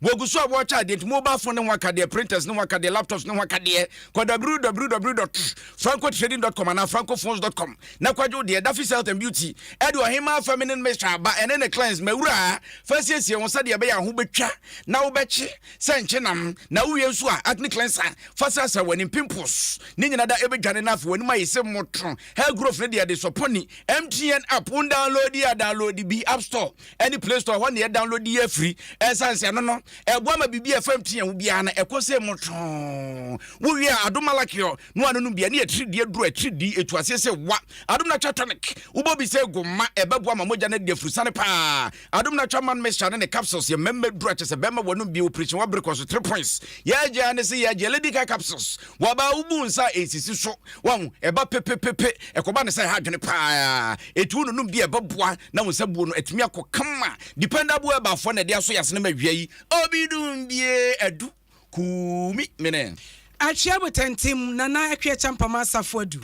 Woguso abocha de mobile phone no waka de printers no waka de laptops no waka de www.francotrading.com and francophones.com na kwajo de Daffy Health and Beauty edo hema feminine measure ba ene ne clients mawura first year won sade be ya ho betwa na wo beche senche nam na wo yensu a acne cleanser fasa wani pimples ni nyina da ebedwane na afo wani mayese motron hair growth ne de soponi MTN app on download bi App Store any Play Store when you download the free essence no eboa ma bibi FMTN wo bia na ekose motron wo wi Adom malakio no anu bia na etridi eduru etridi etu asese wa Adom na tonic wo bobi se goma ebeboa ma moja na de frusane pa Adom na man mesha ne capsules ye member duru achese bema wonu bi operation wa break 3 points ya je ane se ya je lady capsules wa ba ubu nsa esisi so wa eba pepepepe ekoba ne se ha dwene pa etu no bi ebeboa na wo sabuo no etimi akokama dependable eba fo na de aso yase na mawiai Obidombie adu Kumi mene Acheampomaa tentim nana Acheampomaa safoadu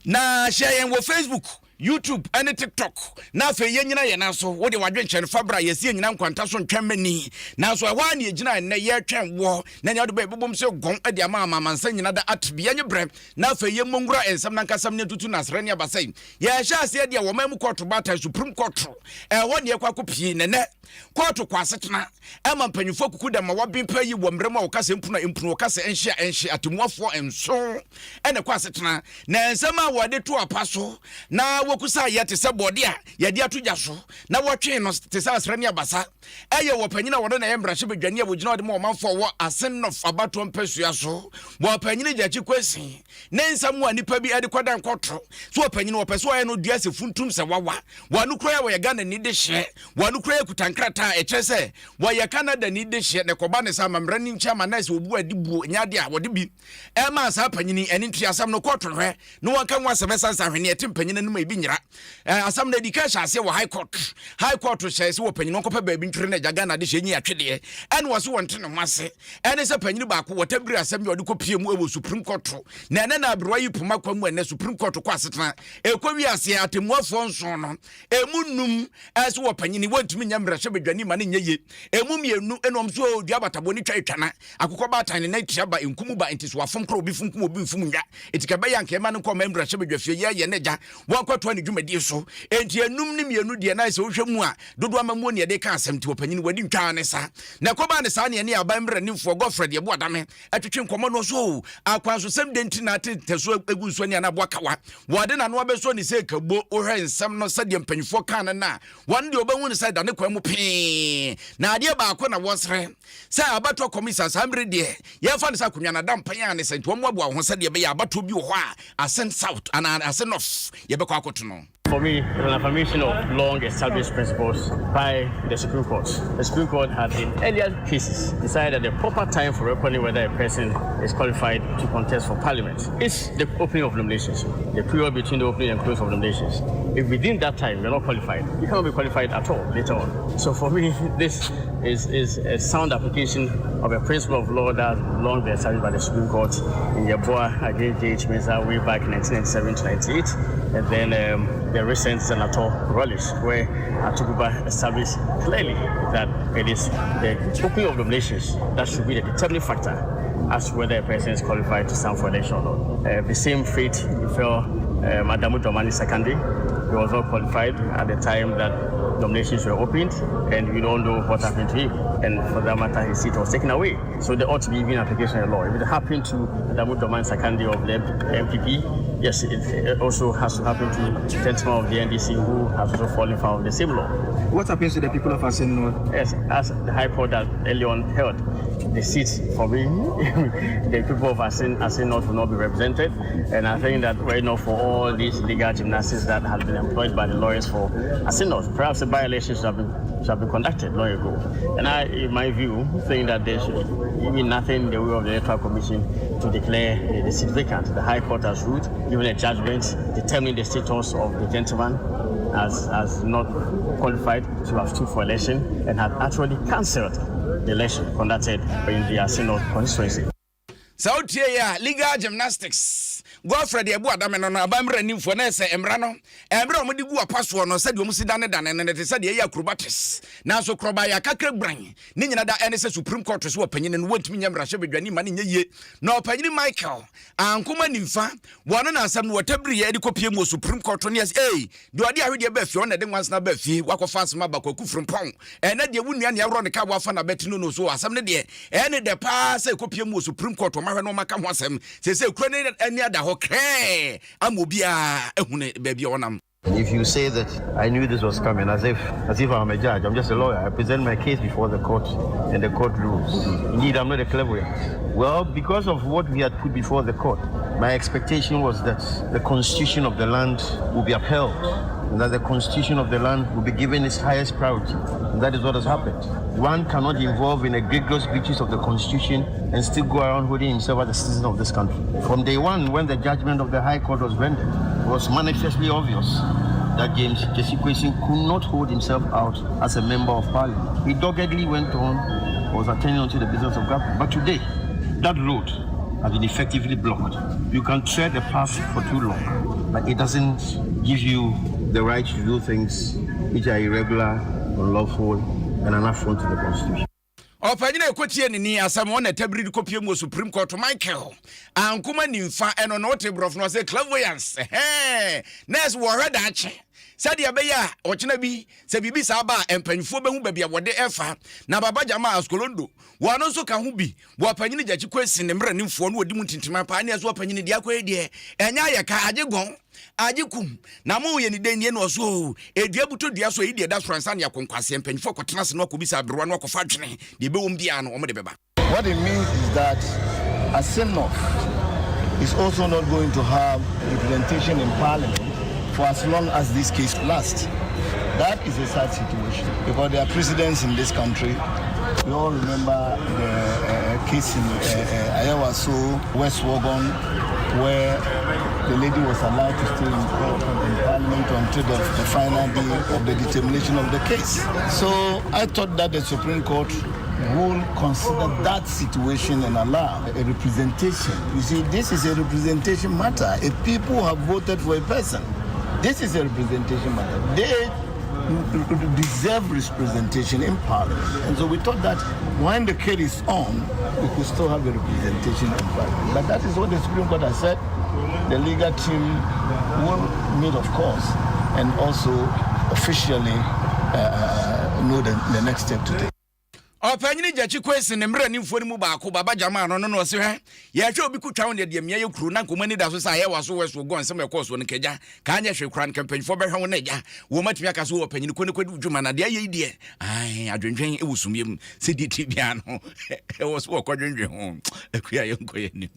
na share yen wo Facebook YouTube and TikTok na fe yenyina ye na so wo de wadwenche fabra ye sie nyina nkwanta so ntwamani na so hwa na yegina na ye twen wo na nya do be bobom se gon ade ama mansa nyina da atbi anye bre na fe ye mongura ensam na nkasam ne tutu na srani abasai ye sha se de wo mamu court bata Supreme Court wo ne kwa kopie nene court kwasetena ema mpanyufo kukuda ma wabimpa yi wo mrema wo kase mpunu wo kase enhye atemuafo enso ene kwasetena na ensam a wo de to apaso na wokusa yete se bode a yede atoja so na wotwe no te sa asrani abasa eye wo panyina wo na yembra hye bedwane a wogina wo de ma manfo wo asen no abato mpasua so wo panyina gyachi kwasi ne nsamu anipa bi ade kwadan kwotro so wo panyina wo pese wo ye no dua se funtum se wawa wanu kroya wo ye Ghana ni de hye wanu kroya kutankrata ekyese wo ye Canada ni de hye ne koba ne sa mamra ni ncha ma na se obu adibu nyade a wo de bi e ma sa panyini eni ntuasam no kwotro hwe no wanka nwa semesa hwene etim panyina no ma nyira asam na education ase wo high court share se wo panyino kopa ba bi ntwere na Ghana de hyenyi atwede ene wo so wonte no mwase ene se panyino ba ko wotabiri asam bi odiko pie mu ewo Supreme Court na ene na abrowa yi puma kwa mu ene Supreme Court kwa asetena ekowi ase atemuafo nso no emunum ase wo panyini wontumi nyamra hye bedwani ma ne nyeye emumienu enom so odua bataboni twatwana akokɔ batan na tiaba enkumu ba entiso afom kro obi funkum obi fum nwa etikaba yanke ma ne kɔ ma mbra hye bedwafie ye ne gya wakɔto ani dwumadi so enti enum ne mienu de na se wo hwɛ mu a dodo amamu ne de ka asɛm ti opanyini wadi ntwa ne sa na kɔba ne sa ne ne aba mbra ne mfo gofred ye bo adame atwetwe nkɔmɔ no so akwan so sɛm de nti na teso egu so ne na bo akawa wode na no abeso ne se kabo wo hwɛ nsɛm no sɛ de mpanyifo kan na wɔn de obahu ne sɛ da ne kwan mu pee na ade ba akɔ na wɔsrɛ sɛ abato komisa sambre de ye fa ne sa kunwa na da mpan ne sɛ nti wɔn abo ho sɛ de be ya abato bi wɔ hɔ a ascent south ana ascent north ye be kwa akoto no. For me, it's an affirmation of long-established principles by the Supreme Court. The Supreme Court had, in earlier cases, decided the proper time for reckoning whether a person is qualified to contest for Parliament is the opening of nominations, the period between the opening and close of nominations. If within that time you're not qualified, you cannot be qualified at all later on. So for me, this is a sound application of a principle of law that long been established by the Supreme Court in Yeboah against J.H. Mensah way back in 1997 to 98, and then the recent Senator Rullish, where Atuguba established clearly that it is the opening of nominations that should be the determining factor as to whether a person is qualified to stand for election or not. The same fate befell Adom 106.3. He was not qualified at the time that nominations were opened, and we don't know what happened to him. And for that matter, his seat was taken away. So there ought to be even application of law. If it happened to Adom 106.3 of the MPP, yes, it also has to happen to the gentleman of the NDC who has also fallen foul of the same law. What happens to the people of Asen North? Yes, as the High Court that earlier on held, the seats for me, the people of Asen North will not be represented. And I think that right now for all these legal gymnastics that have been employed by the lawyers for Asen North, perhaps the by-elections should have been conducted long ago. And I, in my view, think that there should be nothing in the way of the Electoral Commission to declare the seat vacant. The High Court has ruled, given a judgment determining the status of the gentleman as not qualified to have stood for election, and had actually cancelled the election conducted in the Asen North constituency. Sautia legal gymnastics. Godfred Ebu Adam no abamra nimfo na se emra no emra omudi gu apaso no said omusi dane dane ne te said ye acrobatics na so kroba ya kakra bran ni nyina da ene se Supreme Court so opanyine no wantimi nyamra hye bedwane ma ne nye na opanyine Michael ankoma nimfa wono na asam no watabri ye de kopie mu Supreme Court no yes de ade ahwede ba fie na de nwansna ba fie wakofa asma ba kwaku frimpon na de wunua ne awro ne ka wafa na betinu no so asam ne de ene de pa se kopie mu Supreme Court ma hwe no maka ho asam se kro ne ani ada ho kre amobia ehune ba bia wonam. If you say that I knew this was coming, as if I'm a judge, I'm just a lawyer. I present my case before the court, and the court rules. Indeed, I'm not a clairvoyant. Well, because of what we had put before the court, my expectation was that the constitution of the land will be upheld, and that the constitution of the land will be given its highest priority. And that is what has happened. One cannot involve in egregious breaches of the constitution and still go around holding himself as a citizen of this country. From day one, when the judgment of the High Court was rendered, it was manifestly obvious that James Kasiebo could not hold himself out as a member of Parliament. He doggedly went on, was attending on to the business of government. But today, that road has been effectively blocked. You can tread the path for too long, but it doesn't give you the right to do things which are irregular, unlawful, and an affront to the Constitution. Opanyine ekotie ni asam wona tabiri kopie mu Supreme Court Michael ankoma nimfa eno no tebrof no say clairvoyance nes wo hweda ache said ya beya ochina bi se bibi sa ba empanfo behu ba bia wode efa na baba jama askolondo wano so ka hu bi wo opanyine jachi kwesi ne mra nimfo no odi mu tintima pa ne so opanyine dia kwa die enya ya ka ajegon ajikum na mo ye ni den ye no so edua buto dua so ide da fransa ne akonkwase empanfo kwotena se no akobisa abrewa no akofa dwene de be wom bia no omo de beba. What it means is that Acheampomaa is also not going to have representation in Parliament for as long as this case lasts. That is a sad situation because there are precedents in this country. We all remember the case in Ayawaso, West Wagon, where the lady was allowed to stay in Parliament until the final day of the determination of the case. So I thought that the Supreme Court will consider that situation and allow a representation. You see, this is a representation matter. If people have voted for a person, this is a representation matter. They deserve representation in Parliament. And so we thought that when the case is on, we could still have a representation in Parliament. But that is what the Supreme Court has said. The legal team will meet, of course, and also officially know the next step to take. Opanyine jachi kwesi ne mra nimfo ni mu baako baba jama no no se hwe ye hwe obi kutwa won de mia ye kuru na komani da so sa ye waso weso gon se me course won keja ka anya hwe kran campaign fo be hwe won eja wo matimi aka so opanyine ko ne kwadu dwuma na de ye die ai adwenwen e wusumiem se di tibia no e wo so kwadwenwen ho akuya ye nkoye ni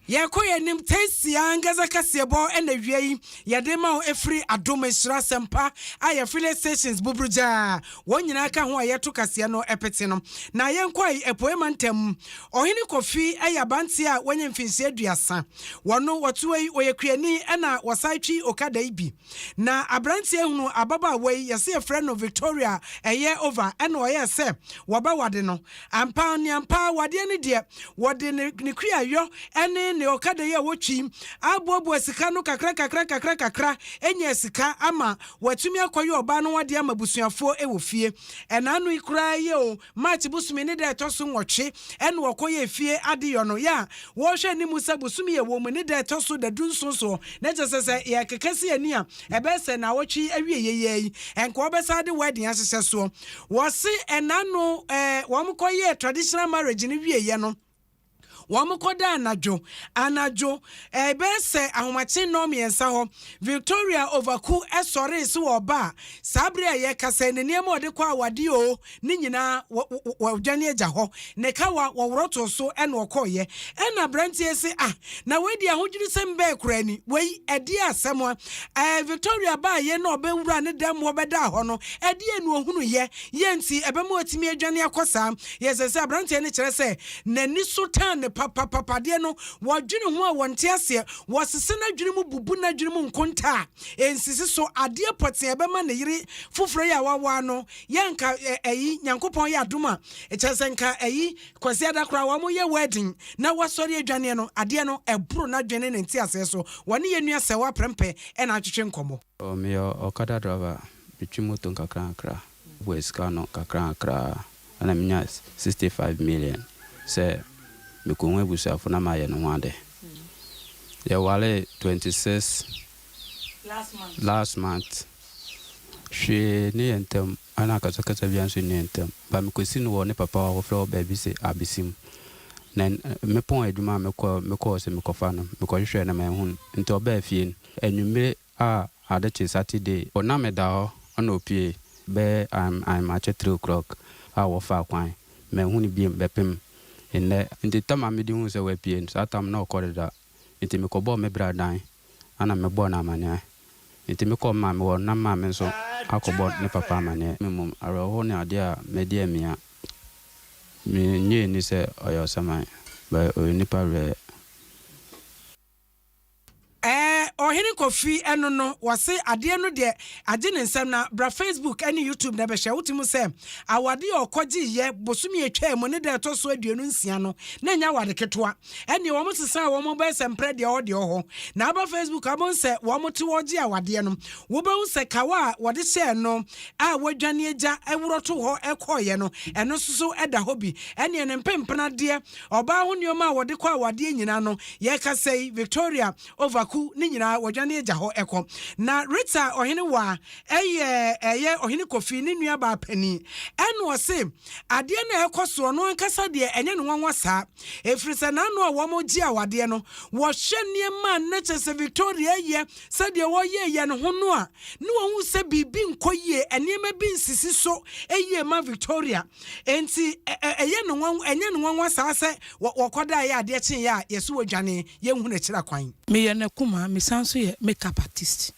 ye koye nim tesia ngaza Kasiebo ena wiei ye de ma efri Adom sempa aye filling stations bubruja wonyina aka ho aye to Kasie no epete no na ye nkwai epoema ntem ohini kofi aye banti a wonye mfinse aduasa wono wotuwei oyekuani ena wasaitwi okada ibi na abranti ehunu ababa wei ye se friend of Victoria eye over ena oye se woba wade no ampa ni ampa wade ne de wode ne kuayo ene ne okada ye wotwi abobo sika no kakra enya sika ama watumi akoye oba no wade ama busuafo ewofie ena anu ikura ye o match busumi ne da etoso nwotwe ene wokoye fie adeyo no ya wo hwe ni musa busumi ye wo mu ne da etoso da dunsoso na jesese ye kekese ani a ebese na wotwi awie yeyi enko obesa de wedding asese so wo se ena no wo mkoye traditional marriage ni wie ye no wamukoda anajo ebese ahomache no miensa ho Victoria overku esore se oba sabre ye kase ne niam ode kwa awade o ni nyina wodwane agya ho ne ka woroto so ene okoye ena brantie se na wedi ahodwiri sembe kurani wei edi asemo Victoria ba ye no obewura ne dam obeda ho no edi enu ohunu ye nti ebemu otimi adwane akosa ye se brantie ne kire se nani sultan papa de no wadwene ho a wonte ase wasese na dwene mu bubu na dwene mu nkonta ensisi so ade pote ebema ne yiri foforo ya wawa no yanka eyi nyankopon ya adoma echesenka eyi kwasi adakra wa mo ye wedding na wasori adwane no ade no ebro na dwene ne nti ase so wone yenua se wa prempe e na atwetwe nkomo o me okada driver bitwimoto kakra Weskano kakra ana minya 65 million say me ko nwebusa fo na maye no hwade ya wale 26 last month she ni entem ana kasa bianso ni entem ba me kwesi no ne papa wa fro baby say abisim na me pon adwuma me ko se me ko fa no me ko hwehwe na me hu nti oba afie enwumre a adache Saturday ona me da ho ona opie be I'm at 3 o'clock our far kwan me hu ni biem bepem enne nti tama me di hu se we pie so atam na okore da nti me ko bo me bradan ana me bo na amane nti me ko ma me wo na ma me so akobo ne papa amane me mum ara ho ne ade a me di amia me nye ni se oyo saman ba oni pa re ohini kofi eno no wase ade no de age ne nsam na bra Facebook and YouTube na be hye wotimu se awade okogi ye bosumi etwa mu ne de to so aduonu nsia no na nya awade ketwa ene wo mosesa wo mo be sempre de ode ho na ba Facebook abon se wo mo te wogi awade no wo be hu se kawa wode hye no a wadwane agya ewroto ho ekoye no eno so eda hobi ene ne mpempena de oba ho nioma wode kwa awade nyina no ye ka sei Victoria Overku ni nyina wadwane agya ho eko na Rita ohene wa eye ohene kofi ni nua ba pani eno ose ade na ekoso no ankasa de enye no nwanwa saa efrisa na no wo mo gi awade no wo hye niema na chese Victoria ye sade wo ye no ho no a ne wo hu se bibi nkoye enema bi nsisi so eye ma Victoria enti eye no nwanwa enye no nwanwa saa se wokoda ye ade chen ye a yeso wadwane ye hu na kira kwan me ye na kuma me sanso ye makeup artist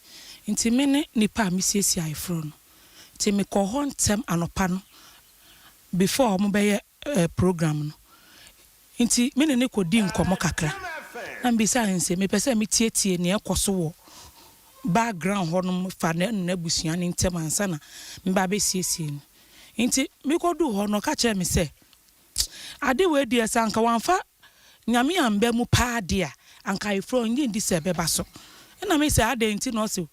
nti me ne nipa me siesie ayefro no nti me ko ho ntem anopa no before mo be program no nti me ne ko di nkomo kakra na mbisa nse me pese me tietie ne ekoso wo background ho no fa na busua ne ntem ansa na me ba be siesie no nti me ko du ho no ka che me se ade we di esanka wanfa nyame ambe mu paade a anka ifro ndi se beba so na me se ade nti no se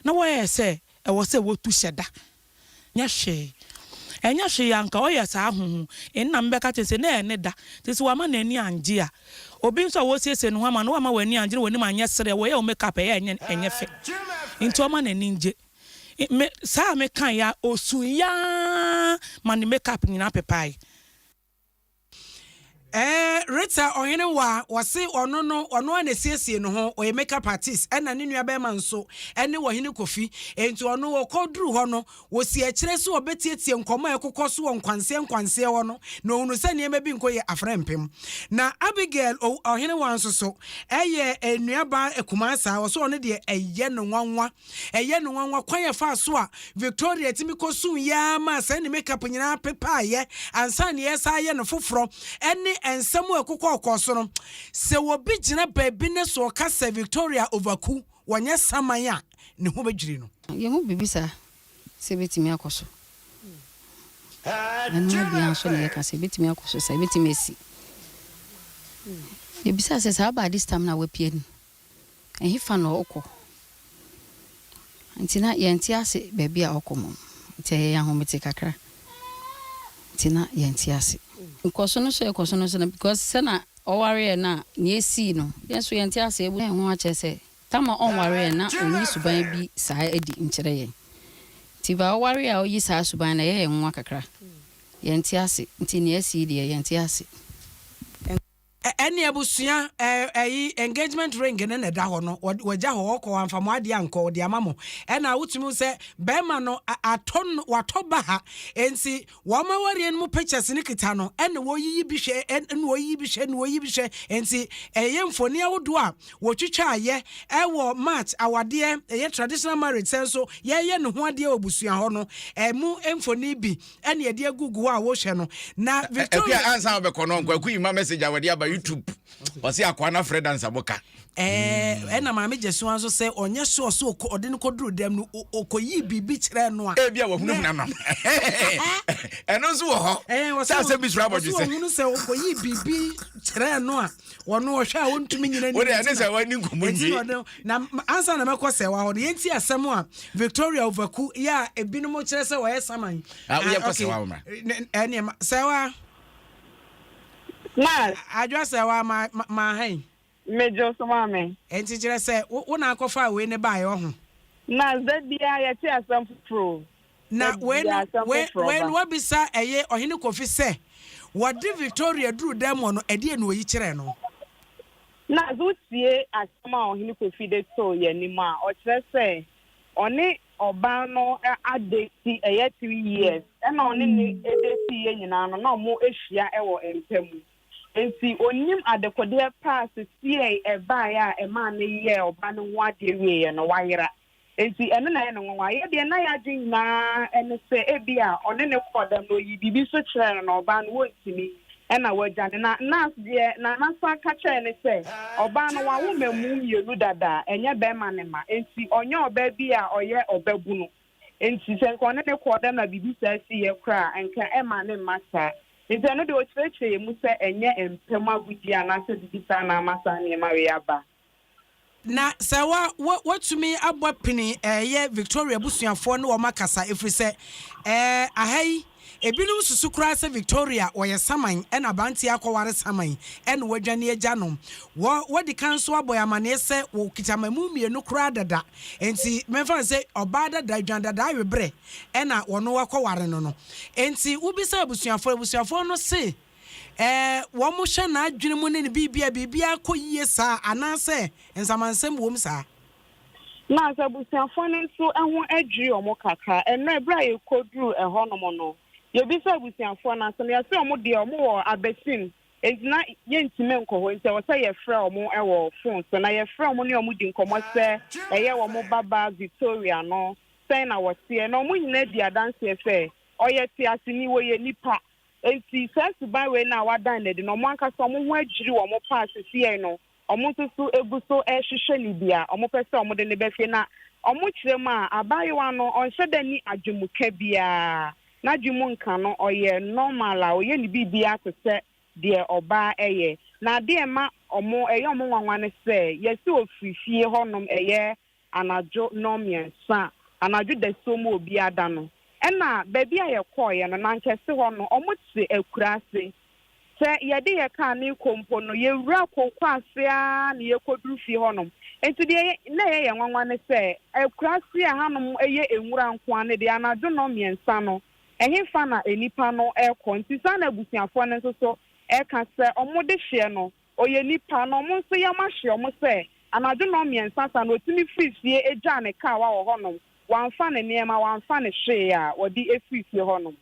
na wo ye se e wo se wo tu hyeda nya hwe enya hwe yanka o ye sa ahuhu enna mbeka tese na ene da tese wa ma na ani anje a obi nso wo sese no ma no wa ma wani anje woni ma anya sere wo ye o makeup ye enye fe nti o ma na ani nje me sa me kan ya osu ya ma ni makeup nyina pepai Rita ohene wa wase ono na siesie no ho o makeup artist na ne nua be ma nso ene ohene kofi enti ono wo kodru ho no wo si akire so obetietie nkomo ekokoso wo nkwanse ho no na onu se ne bi nkoye afrempem na Abigail ohene wa nso so eye enua ba ekumasa wo so ono de eye no nwanwa kwanye fa so a Victoria timi kosu ya ma se ne makeup nyina pepa ye ansa ne yesa ye no foforo ene ensemu ekukọ okoso no se wo bi gina baabi ne so ka se Victoria Overku wonye saman a ne ho begiri no ye mu bibisa se betimi akoso anu bi anso ne ka se betimi akoso se betimi esi ye bisa se sa ba this time na we pie ni ehi fa no okọ ntina ye ntia ase baabi a okomo ntia ya ho meti kakra ntina ye ntia ase because sana oware na nyesi no yeso yenti ase ebu ho achese tama onware na onyi suban bi saa edi nkyere ye tiba oware a oyi saa suban na ye nwa kakra yenti ase nti ne esi de yenti ase ene abusua engagement ring ne da ho no wagya ho ko amfamo ade anko de amamo ena wutumi se be ma no aton watoba ha ensi wo ma wari en mu pictures ni kita no ene wo yiyi bi hwe ene wo yiyi bi hwe ensi eye mfoni awodo a wo twitwa aye ewo match awade eye traditional marriage senso ye ne ho ade obusua ho no mu mfoni bi ene ye de agugu a wo hwe no na Victoria ansa be kono nkwa ku yima message awade aba YouTube wasi Akua na Fred and Saboka ɛna maame Jesu anso sɛ onye so ɔde no koduru dem no okoyi bibi kyerɛ no a bia wo hunu na no ɛno nso wɔ hɔ sɛ asɛ bi sura bɔdwe sɛ hunu sɛ okoyi bibi kyerɛ no a wɔno wɔhwɛ a wontumi nyina ni wo de ɛne sɛ wani nkomunyi na ansa na mɛkɔ sɛ wa hɔ yɛnti asɛm a Victoria Overku ya ebinom kyerɛ sɛ wɔyɛ saman woyɛ kɔ sɛ wa ma ɛne sɛ wa na adwa sɛ wa ma han mejo so mame enti kyerɛ sɛ wo na akɔfa we ne bae ho na zadia yɛte asɛm foforo na when wabisa ɛyɛ ɔhene Kofi sɛ wɔde Victoria duru demo no ɛde no yi kyerɛ no na zutie asɛm a ɔhene Kofi de to yɛ nim a ɔkyerɛ sɛ ɔne ɔba no adeti ɛyɛ 3 years ɛna ɔne ne edeti yɛ nyinaa no na ɔmo ahyia ɛwɔ mpamu enti onim adekode pass sie ɛbae a ɛma ne yɛ ɔba no ho ade wie no wayera enti ɛno na yɛ no nwa yɛ de na yɛ agye nyinaa ɛne sɛ ebi a ɔne ne kɔdam no yi bibi so kyerɛ no na ɔba no wɔntimi ɛna wɔgyane na nas deɛ na nasa ka kyerɛ ne sɛ ɔba no wawo mamu mmienu dada ɛnyɛ bɛrima ne ma enti ɔnyɛ ɔba bi a ɔyɛ ɔba bu no enti sɛ ɔne ne kɔdam na bibi saa si yɛ kora ɛnka ɛma ne mma saa enti ɛno de ɔkyerɛkyerɛ mu sɛ ɛnyɛ mpɛm agudi anaasɛ bibi saa na ama saa nneɛma wei aba na sɛ watumi abɔ pini ɛyɛ Victoria busuafoɔ ne wɔn akasa efiri sɛ ahai ebinom susu kura sɛ Victoria wɔyɛ saman ɛna banti akɔware saman ɛna wadwane agya no wɔdi kan so abɔ yamane sɛ wɔ kitamamu mmienu kura dada enti memfa sɛ ɔbaa dada dwan dada awebrɛ ɛna wɔno akɔware no enti wobisa busuafoɔ no se wɔn mo hyɛ na adwene mu ne bibia akɔ yie saa anaasɛ nsamansɛm wom saa na sɛ busuafoɔ no nso ɛho adwiri ɔmo kakra ɛno ɛbra yɛ koduru ɛhɔ nom no yɛbisa busuafoɔ no asɛm yɛsɛ ɔmo deɛ ɔmo wɔ abesim enti na yɛntime nkɔ hɔ nti wɔsɛ yɛfrɛ ɔmo ɛwɔ phone so na yɛfrɛ ɔmo ne ɔmo di nkɔmmɔ sɛ ɛyɛ ɔmo baba Victoria no sɛn na wɔteɛ na ɔmo nyinaa di adanseɛ sɛ ɔyɛ te ase ni wɔyɛ nipa enti sɛ suban wei na wadan ne de no ɔmo ankasa ɔmo ho adwiri ɔmo paase sie no ɔmo nso so egu so ɛhwehwɛ ne bia ɔmo pɛ sɛ ɔmo de ne bɛfie na ɔmo kyerɛ mu a abaayewa no ɔnhyɛ da ni adwumuka biara na adwumu nka no ɔyɛ normal a ɔyɛ ne bibia te sɛ deɛ ɔbaa ɛyɛ na adeɛ ma ɔmo ɛyɛ ɔmo nwanwa ne sɛ yɛsi ofiri fie hɔnom ɛyɛ anadwo nnɔmmiɛnsa anadwo da so mu obi ada no ɛna baabi a yɛkɔɔyɛ no nankɛse hɔ no ɔmo te Akuraase sɛ yɛde yɛ kaa ne kompo no yɛwura kokɔ ase a ne yɛkɔduru fie hɔnom enti deɛ na yɛyɛ nwanwa ne sɛ Akuraase a hanom ɛyɛ enwura nkoa ne deɛ anadwo nnɔmmiɛnsa no ɛhefa na enipa no ɛkɔ nti saa na abusuafoɔ no nso so ɛka sɛ ɔmo de hyɛ no ɔyɛ nipa no ɔmo nso yɛma hye ɔmo sɛ anadwo nnɔmmiɛnsa sa na otumi firi fie egya ne kaa wa wɔ hɔnom wamfa ne nneɛma wamfa ne hwee a wɔde efiri fie hɔnom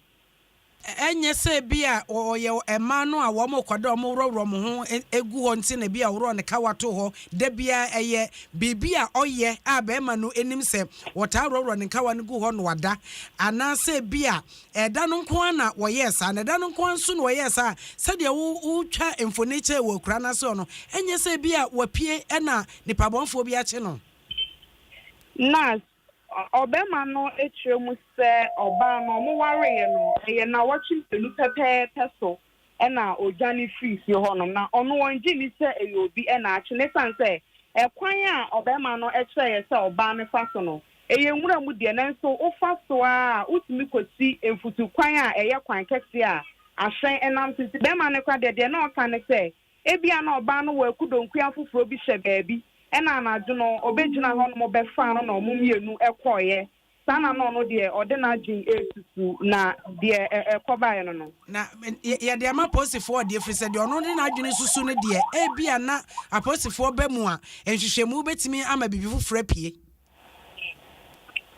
enye se bia ɔyɛ ɛma no a wɔn kɔda wɔn worɔworɔ mo ho egu hɔ nti na bia worɔ ne kawato hɔ da bia ɛyɛ bibi a ɔyɛ a bɛrima no enim sɛ wɔtaa worɔworɔ ne kawa no gu hɔ no wada anaasɛ bia ɛda no nko na wɔyɛ saa na ɛda no nko nso na wɔyɛ saa sɛdeɛ wotwa mfoni kyɛ wɔ kura na so no enye se bia wɔpie ɛna nipabɔnfoɔ bi akye no nas Obema no ekyerɛ mu sɛ ɔbaa no ɔmo wareyɛ no ɛyɛ na wɔkye mpenu pɛpɛɛpɛ so ɛna odwane firi fie hɔnom na ɔno wɔngye ni sɛ ɛyɛ obi ɛna akye ne san sɛ ɛkwan a ɔbɛma no ɛkyerɛ yɛ sɛ ɔbaa no fa so no ɛyɛ nwura mu deɛ nanso wofa so a wotumi kɔsi mfutu kwan a ɛyɛ kwan kɛse a ahyɛn ɛnam sisi bɛrima no kwa deɛ na ɔka ne sɛ ebia na ɔbaa no wɔ akudonkua foforɔ bi hyɛ baabi ɛna anadwo no obegyina hɔ no bɛfa no na ɔmo mmienu ɛkɔɔyɛ saa na no deɛ ɔde n'agye esusu na deɛ ɛkɔbaeɛ no na yɛde ama aposifoɔ deɛ firi sɛ deɛ ɔno de n'adwene susu no deɛ ebia na aposifoɔ bɛ mu a nhwehwɛmu bɛtumi ama bibi foforɔ apie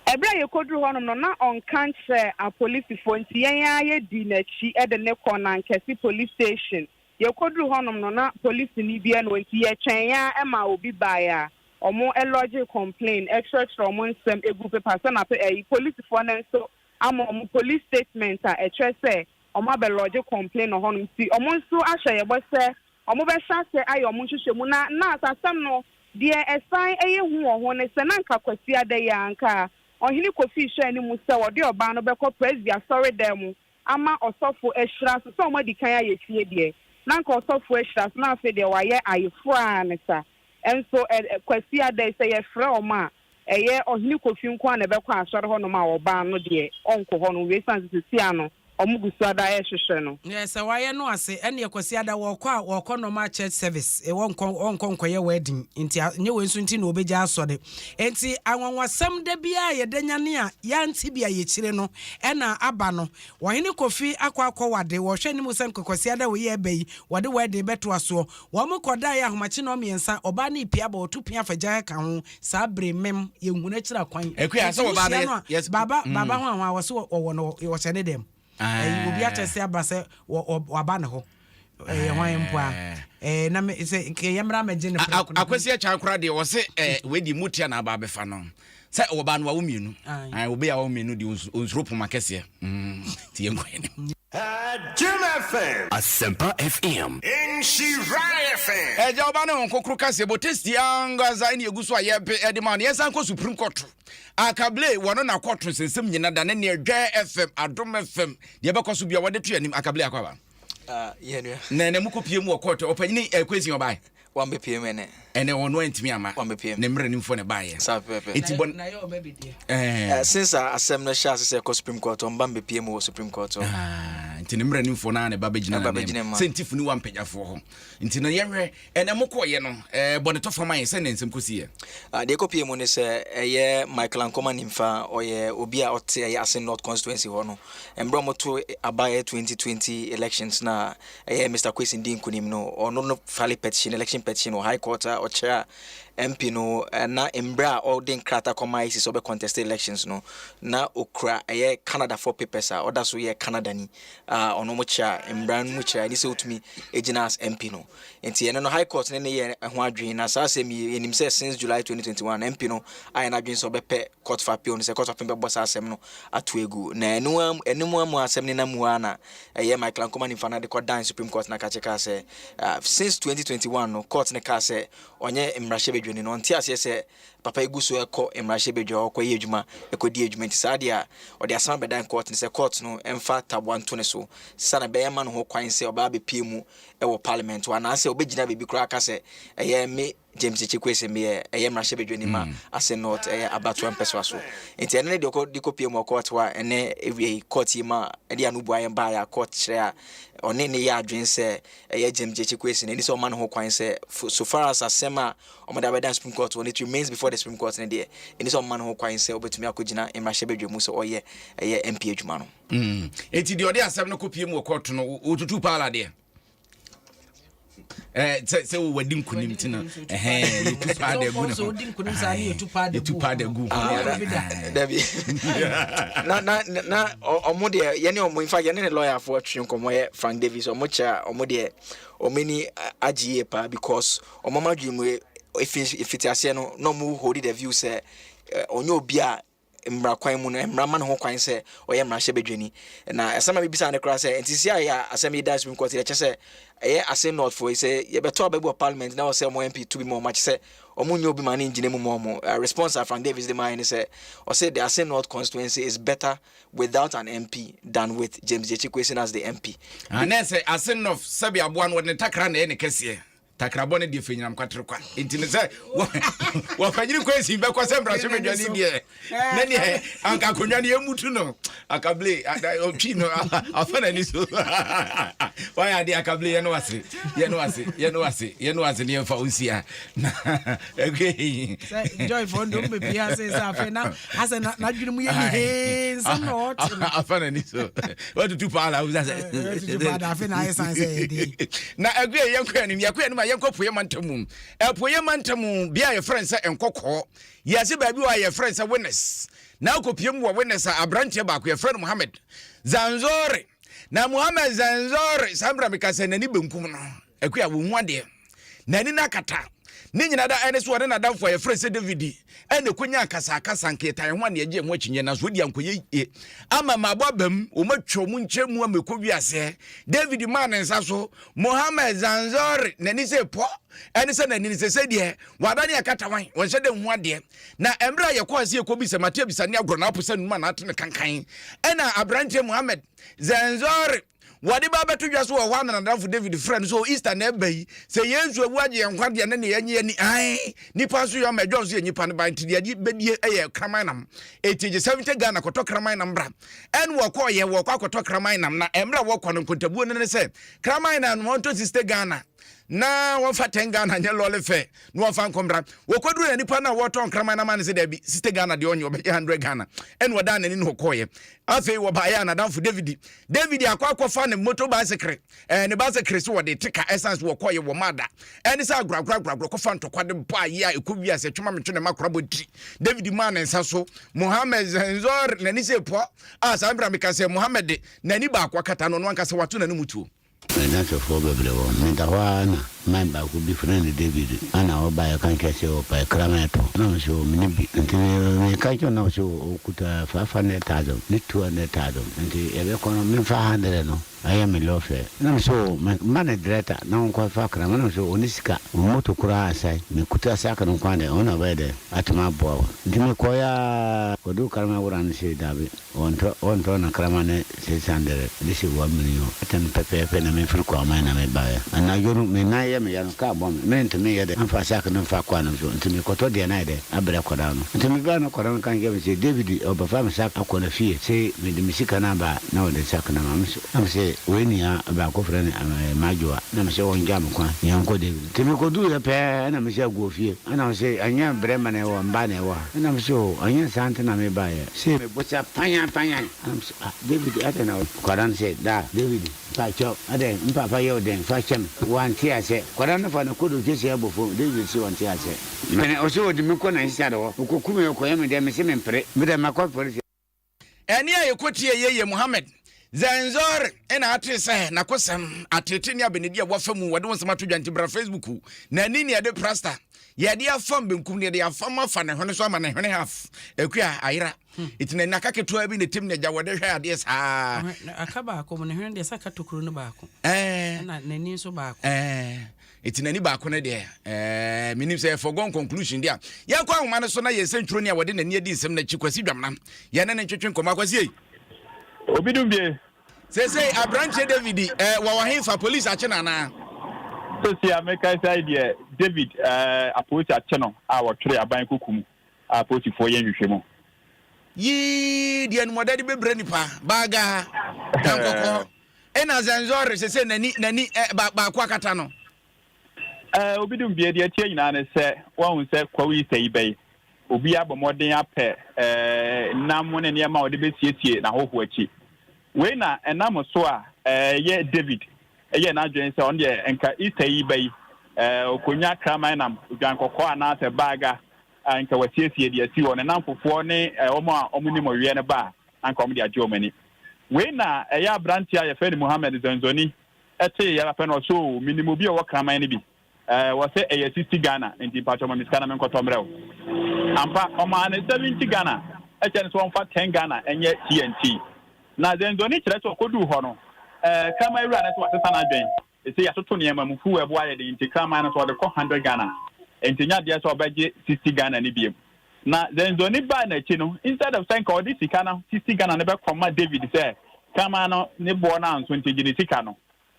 ɛbrɛ yɛkɔduru hɔnom no na ɔnka nkyerɛ apolisifoɔ nti yɛn a yɛdi n'akyi ɛde ne kɔ Nankɛse police station yɛkɔduru hɔnom no na police ni bia no nti yɛtwɛn ya ɛma obi baeɛ a ɔmo ɛlɔgye complain ɛkyerɛkyerɛ ɔmo nsɛm egu paper sɛ na polisifoɔ no nso ama ɔmo police statement a ɛkyerɛ sɛ ɔmo abɛlɔgye complain no hɔnom nti ɔmo nso ahyɛ yɛbɔ sɛ omo be shase ayo omo hwehwemu na asasam no de esan eye hu ho ne se na nka kwasi ade ya nka ohini kofi hwe ani mu se wode oba no be ko president sorry dem ama osofo ehira so omo di kan ya fie de na nka osofo ehira so na afi de wa ye ayefo anesa enso kwasi ade se ye frɛ omo eye ohini kofi nko na be ko asɔre ho no ma oba no de onko ho no we san sisi ano omugusu ada ehwehwe no yes waye no ase ene kwasi ada wokɔ normal church service wonko ye wedding nti nye we nso nti na obegya asɔde enti anwanwasɛm da bia ye danyane a ya nti bia ye kyire no ɛna aba no wɔhene kofi akɔ wade wɔhwɛ ni mu sɛm kwasi ada wo ye bayi wade wedding beto aso wo mo kɔda ya ahomachi no miensa oba na ipia ba otupia fagya ka ho saa bremem ye nhuna kyira kwan ekua sɛ oba na yes baba ho anwa wo so wo no wo kyene dem obi atese abase waba ne ho hwan mpo a na me se ke yemra magye ne akwasi achankora de wo se wedi mutia na aba befa no se oba no wa womienu obi ya womienu de onsropo makese ti yenkwane Jim FM Asempa FM Inshira FM eja oba ne onkokro Kasiebo testi anga za ne eguso ayepe edema ne yesan ko Supreme Court akable wono na court sensem nyina da ne edwa FM Adom FM de be koso bia wode tu anim akable akwaba yenua na mukopie mu court opanyini ekwesi obai wambe PM ene ono antimi ama wambe PM ne mre nimfo ne baaye etibon na yo mabidi since asem no sha se ko Supreme Court on bambe PM wo Supreme Court nti ne mre nimfo na ne babagina na sentifu ni wampanyafo ho nti na yehwe ene mokoye no boneto fama se ne nsem kosie de ko PM ne se eye Michael Ankoma nimfa oye obi a ote eye Asen North constituency ho no embro moto abaye 2020 elections na eye Mr. Kwesi Ndin kunim no ono no file petition election petition or high court or chair MP no na embra all den krata koma isi so be contest elections no na okra eye Canada for papers order so ye Canada ni ono mo chair embra mu chair ni se utumi eginas MP no enti ene no high court ne ye ho adwen na sa se mi enim se since July 2021 MP no aye na adwen so be pe court for appeal no se court of appeal be boss asem no atu egu na enemu amu asem ne na mu ana eye Michael Ankoma ni fana de court down Supreme Court na ka cheka se since 2021 no court ne ka se onye emrahye bedwani no ntia se papa eguso ekọ emrahye bedwa okọ ye adwuma ekodi adwuma nti sadia odi asan bedan court ne se court no emfa tabwanto ne so sana be yema no ho kwan se oba be piemu ewo parliament wana se obegina bebi kura ka se eye me James Chikwese me eye emrahye bedwani ma Asen North eye abatu ampeso so nti ene de ko piemu court wa ene ewie court ma ede anubu ayen ba ya court kire one ne ya adwen se eye James Chikwese ne ni se o man ho kwan se so far as asema o mada bedan Supreme Court when it remains before the Supreme Court ne de ni se o man ho kwan se obetumi akogina emrahye bedwemu so oye eye MP adwuma no enti de ode asem no kopie mu court no otutu pala de se wo wadin kunim tina tu pa de gu so wadin kunim sa ni tu pa de gu Dabi na omo de ye ne omo in fact ye ne lawyer for twin komo ye Frank Davis omo cha omo de omeni agie pa because omo madwemu if it ase no no mu hold the view say onyo obi a mbra kwan mu no mbra man ho kwan se oye mra hye bedwani na esama bibisa ne kra se ntisi ya asemi da Supreme Court le che eye Asen North for say ye beto ababu parliament na o say mo MP to be more much say omunyo obi man engine mu mo response from Davis the man say o say the Asen North constituency is better without an MP than with James Chikwese as the MP and say Asen North sabi aboa no ne takra na ne kese takrabone de fenyam kwatre kwa intine se wa fanyiri kwesi be kwa sembra so medwani de na ne anka konwa ne emutu no akable otwi no afana ni so wa ya de akable ye no wase ne fa unsia na okay joy for ndo me bia se sa fe na asa na dwunu mu ye he so no afana ni so what to pa la uza se tu pa da fe na esa se di na agwe yenkwa ni yakwa ni ma yenkopoye mantamu epoye mantamu bia ye friend say enkokọ yase ba bi wa ye friend say witness na okopiem wa witness abranche ba ko ye friend Muhammad Zanzore na Muhammad Zanzore sambra mikase nani benkum no akua wo hu ade nani nakata ni nyina da ene so na da for ye frɛ sɛ David ene konya akasa nketa ho na ye gye mo akyinye na so di ankoye ama mabɔ bam o matwo mu nkyɛ mu amekɔ wiase David man nsa so Mohammed Zanzor nani se po ene se nani se se de wada ne akata wan won hyɛ de hu ade na emra ye kɔ ase ekɔ bi se matia bi sane agro na aposa numa na atene kankan ena abrante Mohammed Zanzor wadi baba to dwa so wo wana na for David friend so Easter na bai se Yesu awu agye enkwade ne yenye ni ai nipa so yo medwo so nyipa ne ban tide agi bedie eye kraman nam etije 70 Ghana koto kraman nam bra en wo kɔ ye wo kɔ koto kraman nam na emra wo kɔ no kontabuo ne se kraman nam won to 60 Ghana na won fa 10 Ghana nye lole fe no won fa nkombra wo koduru na nipa na wo ton kraman na man se da bi 60 Ghana de onye obe 100 Ghana en wo da na ni no kɔ ye afei wo ba ya na dan for David akwa fa ne motor bicycle ne bicycle so wo de tika essence wo kɔ ye wo mada en se agura ko fa ntokwa de ba ya ekobia se twema metwe ne makora botri David man nsa so Mohammed Zanzor na ni se po asambra meka se Mohammed na ni ba akwa kata no no anka se wato na ne mutuo na so fo beblewo mentawana member could be friend David ana oba ya kan kese o pa kramato no so minibi nti me kacho na so okuta 500,000 ni 200,000 nti ebe kono me 500 no aya me lofe na so man director na on fa krama na so onisika moto kura asai me kuta saka no kwande ona bede atuma bo nti me koya kodu krama wuran se dabe onto na krama ne 600 this is 1 million atam pepe na me furu kwa na me baya ana yoru me na ya me ya no ka bom me ntumi ye de amfa saka no fa kwa no so ntumi koto de na de abre koda no ntumi ba no koda kan ge se David obafa me saka akona fie se me de misika na ba na o de saka na am se weni ya ba ko frɛ ne majoa na me se won jam kwa yan ko David ntumi ko du ya pe na me se go fie ana se anya brema ne wo mba ne wo na me se anya sante na me ba ye se me bocha panya am se David atena koda se da David pa cho ade mpa pa yo den fa chem wan ti ase koda no fa no kodo jesi abofo David si wan ti ase mene o so odi me ko na nsia de wo ko Kumi ko yem de me se me mpre me de makọ police eni aye kotie yeye Mohammed Zanzor ena atese na kosam atete ni abenedi a wafa mu wode wonsama to dwanti bra Facebook na ni ne de prasta ye de afam benkum ne de afam afa ne hone so ama ne hone half ekua ayira itina na kaketo abi ne tim ne gya wode hwe ade sa akaba ko ne hwe de saka tokuru no baako na nani so baako itina ni baako ne de minim say forgon conclusion dia ye kwa homa ne so na ye sentro ne a wode nani adi nsem na chikwasi dwamna ye ne ntwetwe nkoma kwasi Obidombie say Abranche David wa himfa police ache na na so see America side there David approach ache no a wo twere aban kokum approach for yen hwehwemo yi dia no modadi bebre nipa baga dankoko ena Zanzor say nani ba kwa kata no Obidombie dia tie nyina ne se won se kwawi sei bai obi abomoden apɛ nam ne ne ma ode besiesie na hoho achi we na enam so a ye David ye na adwen se on de enka Easter yi bai okonya kraman nam odwan kokɔ ana se baga enka wasiesie de asi won nam fofo ne omo a omo ni mo wie ne ba anka omo de agye omani we na ya branti a ye fe ni Mohammed Zanzoni ete ya pa no so minimum bi o kraman ne bi wase 60 Ghana nti patoma miskana men kotomrew ampa oma ne 70 Ghana echen so on fa 10 Ghana enye TNT na Zanzoni kire to kodu ho no kama ewura ne so asesa na adwen ese ya toto ne mamufu we bo aye de nti kama na so de 100 Ghana enti nya de so obaje 60 Ghana ne biem na Zanzoni ba na chi no instead of saying ko di sika na 60 Ghana ne be koma David say kama no ne bo na nso nti gini sika no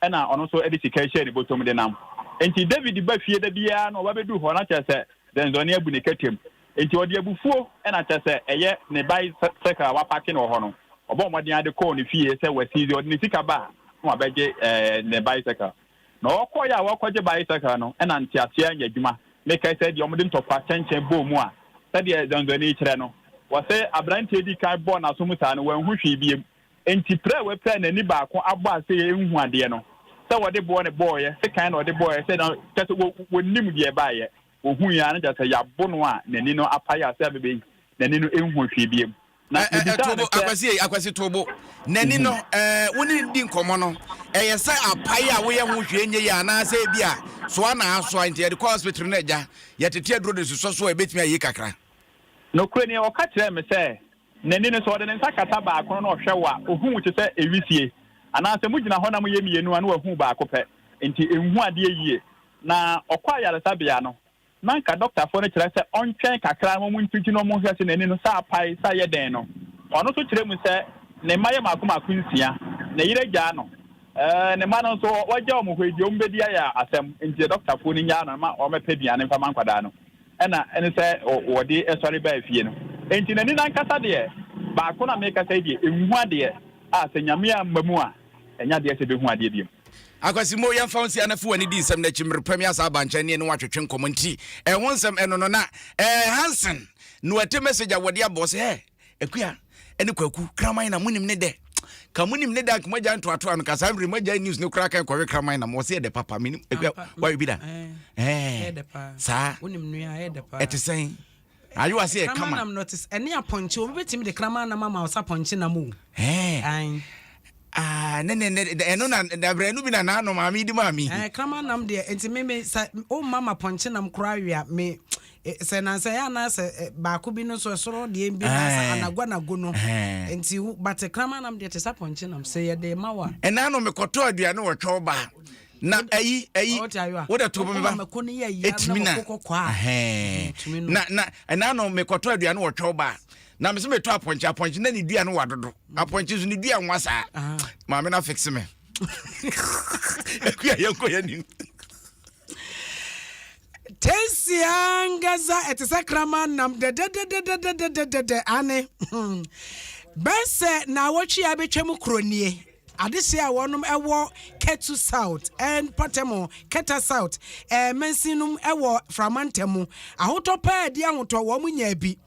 na ono so edi sika share ne botom de nam enti David ba fie da bia no obabedu ho na chese Zanzoni abu ne katem enti odi abufuo na chese eye ne bai seka wa pake no ho no obo modin ade ko ne fie se wasizi odi ne sika ba no abeje ne bai seka no okoya wakoje bai seka no na ntiase anya dwuma me kai se di omodin tokwa chenchen bo mu a se di Zanzoni kire no wase abrante di kai bo na so muta no wanhu hwe biem enti pre we pre na ni ba ko abo ase enhu ade no se wode bo ne boy se kan na wode boy se na kase wonim die baaye ohun ya na jase ya bo no a nani no apaya se abebe nani no enhu hwe biem na akwasi tobo nani no woni di nkomo no eye se apaya wo ye ho hwe nye ya na se bia so ana aso anti ye de hospital na ja ye tete aduro de so e betimi ayi kakra no krani o ka kire me say nani ne so de nsa kata ba akono no hwe wa ohun ti say ewisie ana se mugina ho na mo ye mienu anu ahun ba akopɛ nti enhu ade yie na okwa yaresa bia no na nka doctor fo no kire say ontwen kakra mo ntwiti no mo hwe se nani no sa apai sa ye den no ono so kire mu say ne maye makoma kunsia na yire gya no ne ma no so wagya o mo hwedi o mbedi ya asem nti doctor fo ni nya na ma o mepedua ne mfa mankwada no ene say wo de esori ba afie no enti nani na nkasa de ba akona meka say de enhu ade a se nyame amamu a enya de se be hu ade biem Akasiebo yan fa nsi anafu wani di nsɛm na chimrepam asa abankyɛ ne watwetwe nkɔmɔ nti ɛho nsɛm ɛno no na Hansen no ate message a wɔde abɔ sɛ Akua ɛne kwaku kraman na munim ne de ka munim ne da kuma gya ntoato an ka samre magya news no kra kan kɔwe kraman na mo se de papa minim Akua wa bi da sa wonim nua de pa ɛte sɛn ayo ase e kama kraman notice ɛne aponche obetimi de kraman na mama osa ponche na mu ne eno na da branu bi na no maami di maami kraman nam de enti me o mama ponche nam kra wia me se na se ya na se ba ko bi no so soro de bi na anagwa na go no enti but kraman nam de te sa ponche nam se ye de mawa ena no me koto aduane wo twɔ ba na ayi wo da to me ba etimi na ena no me koto aduane wo twɔ ba na me se me to aponche na ni dua no wadodo aponche so ni dua nwasa ma me na fix me Akua yanko yani Tesiangaza etisakrama nam de ane bese na wochi abetwam kronie adese a wonum ewo Ketu South and Patemo Keta South mensinum ewo Framantemu ahotopa di ahoto wo munya bi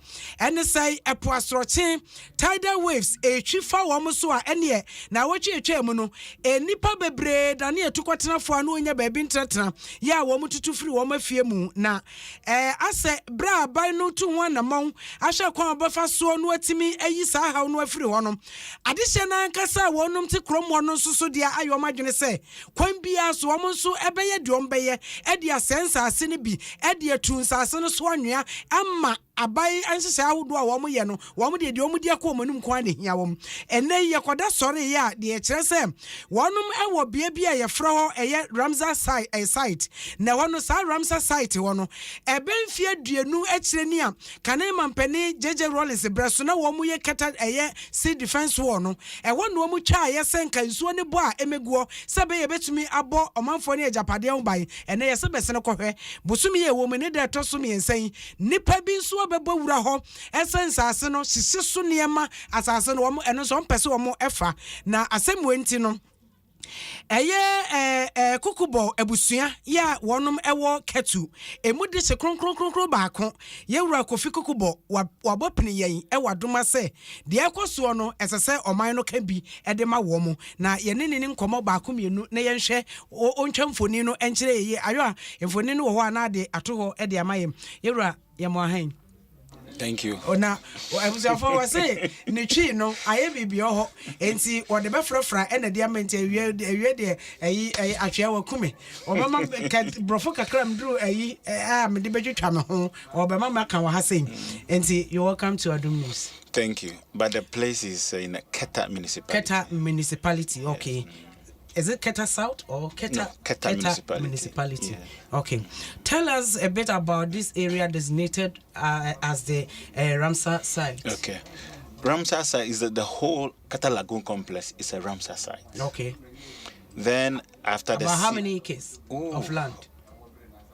ene sai epo asroche tidal waves etwifa wo so a ene na wochi etwam no enipa bebre da ne etukotenafo anu onya ba bi ntratena ya wo mututu firi wo mafie mu na ase bra bai no tu ho na mon ahye kwa obafa so no atimi ayi sa haw no afiri ho no adehye na nkasa wonum ti krom wono so dia ayo madwene se kwan bia so wo so ebeye diom beye e dia sense ase ne bi e dia tunsa ase no so anwea ama abai ansese awodo a wo mo ye no wo mo de wo de akọ manum kwa ne hia wo ene ye koda sori ya de kire se wonum ewo bia bia ye fra ho eye Ramsar site na wono sa Ramsar site wono ebenfie aduanu akire ni a kanen mampani jeje Rollins breso na wo mo ye keta eye sea defense war no e wono wo mo twa ye senka nsuo ne bo a emeguo se be ye betumi abo omanfo ne ajapade ho bai ene ye se bese ne kohwe busumi ye wo me ne de to so me ensan nipa bi nso bebo wura ho essence ase no sisi so niema asase no wo eno so mpese wo efa na asemwe nti no eye kukubo ebusua ya wonum ewo Ketu emudi se kronkronkronkro baako ye wura kofi kukubo wabopini yen ewadoma se de ekoso no esese oman no ka bi edema wo mu na ye ne ne nkomo baako mienu na ye nhwe ontwamfoni no enkire ye ayo a mfoni no wo ho anade atoho ede amayem ye wura ye mo ahan. Thank you. Ona abusafo wa say ne twi no aye bibi ho enti wo de befrafra ena de amenti awie de ayi atwea wa Kumi obama brofo kakra mdru ayi me de betwetwa me ho obama maka wa ha say enti you welcome to Adom News. Thank you. But the place is in Keta municipality. Keta municipality, okay. Is it Keta South or Keta? No, Keta municipality. Yeah. Okay. Tell us a bit about this area designated as the Ramsar site. Okay. Ramsar site is the whole Keta Lagoon complex is a Ramsar site. Okay. Then after about how many acres of land?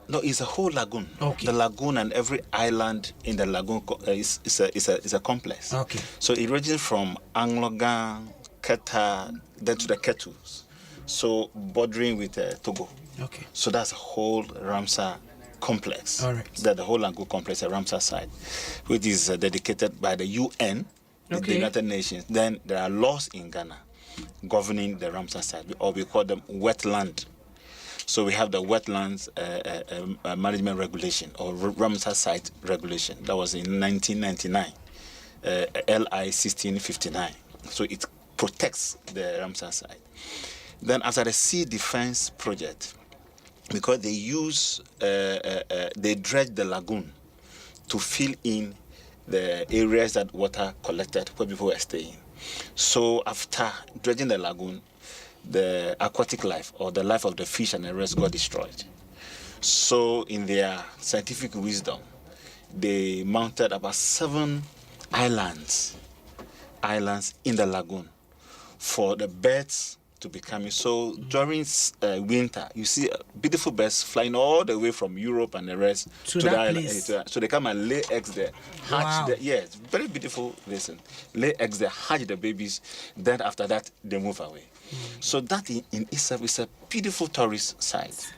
No, it's a whole lagoon. Okay. The lagoon and every island in the lagoon is a complex. Okay. So it ranges from Anglogan, Keta, then to the Ketus. So bordering with Togo. Okay. So that's a whole Ramsar complex. All right. That the whole Lagoon complex, a Ramsar site, which is dedicated by the UN, the United Nations. Then there are laws in Ghana governing the Ramsar site, or we call them wetland. So we have the wetlands management regulation or Ramsar site regulation. That was in 1999, LI 1659. So it protects the Ramsar site. Then after the sea defense project, because they use, they dredge the lagoon to fill in the areas that water collected where people were staying. So after dredging the lagoon, the aquatic life or the life of the fish and the rest got destroyed. So in their scientific wisdom, they mounted about 7 islands in the lagoon for the birds to be coming. So during winter, you see beautiful birds flying all the way from Europe and the rest to the island. So they come and lay eggs there, hatch there. Yeah, it's very beautiful. Listen, lay eggs there, hatch the babies. Then after that, they move away. So that in itself is a beautiful tourist site.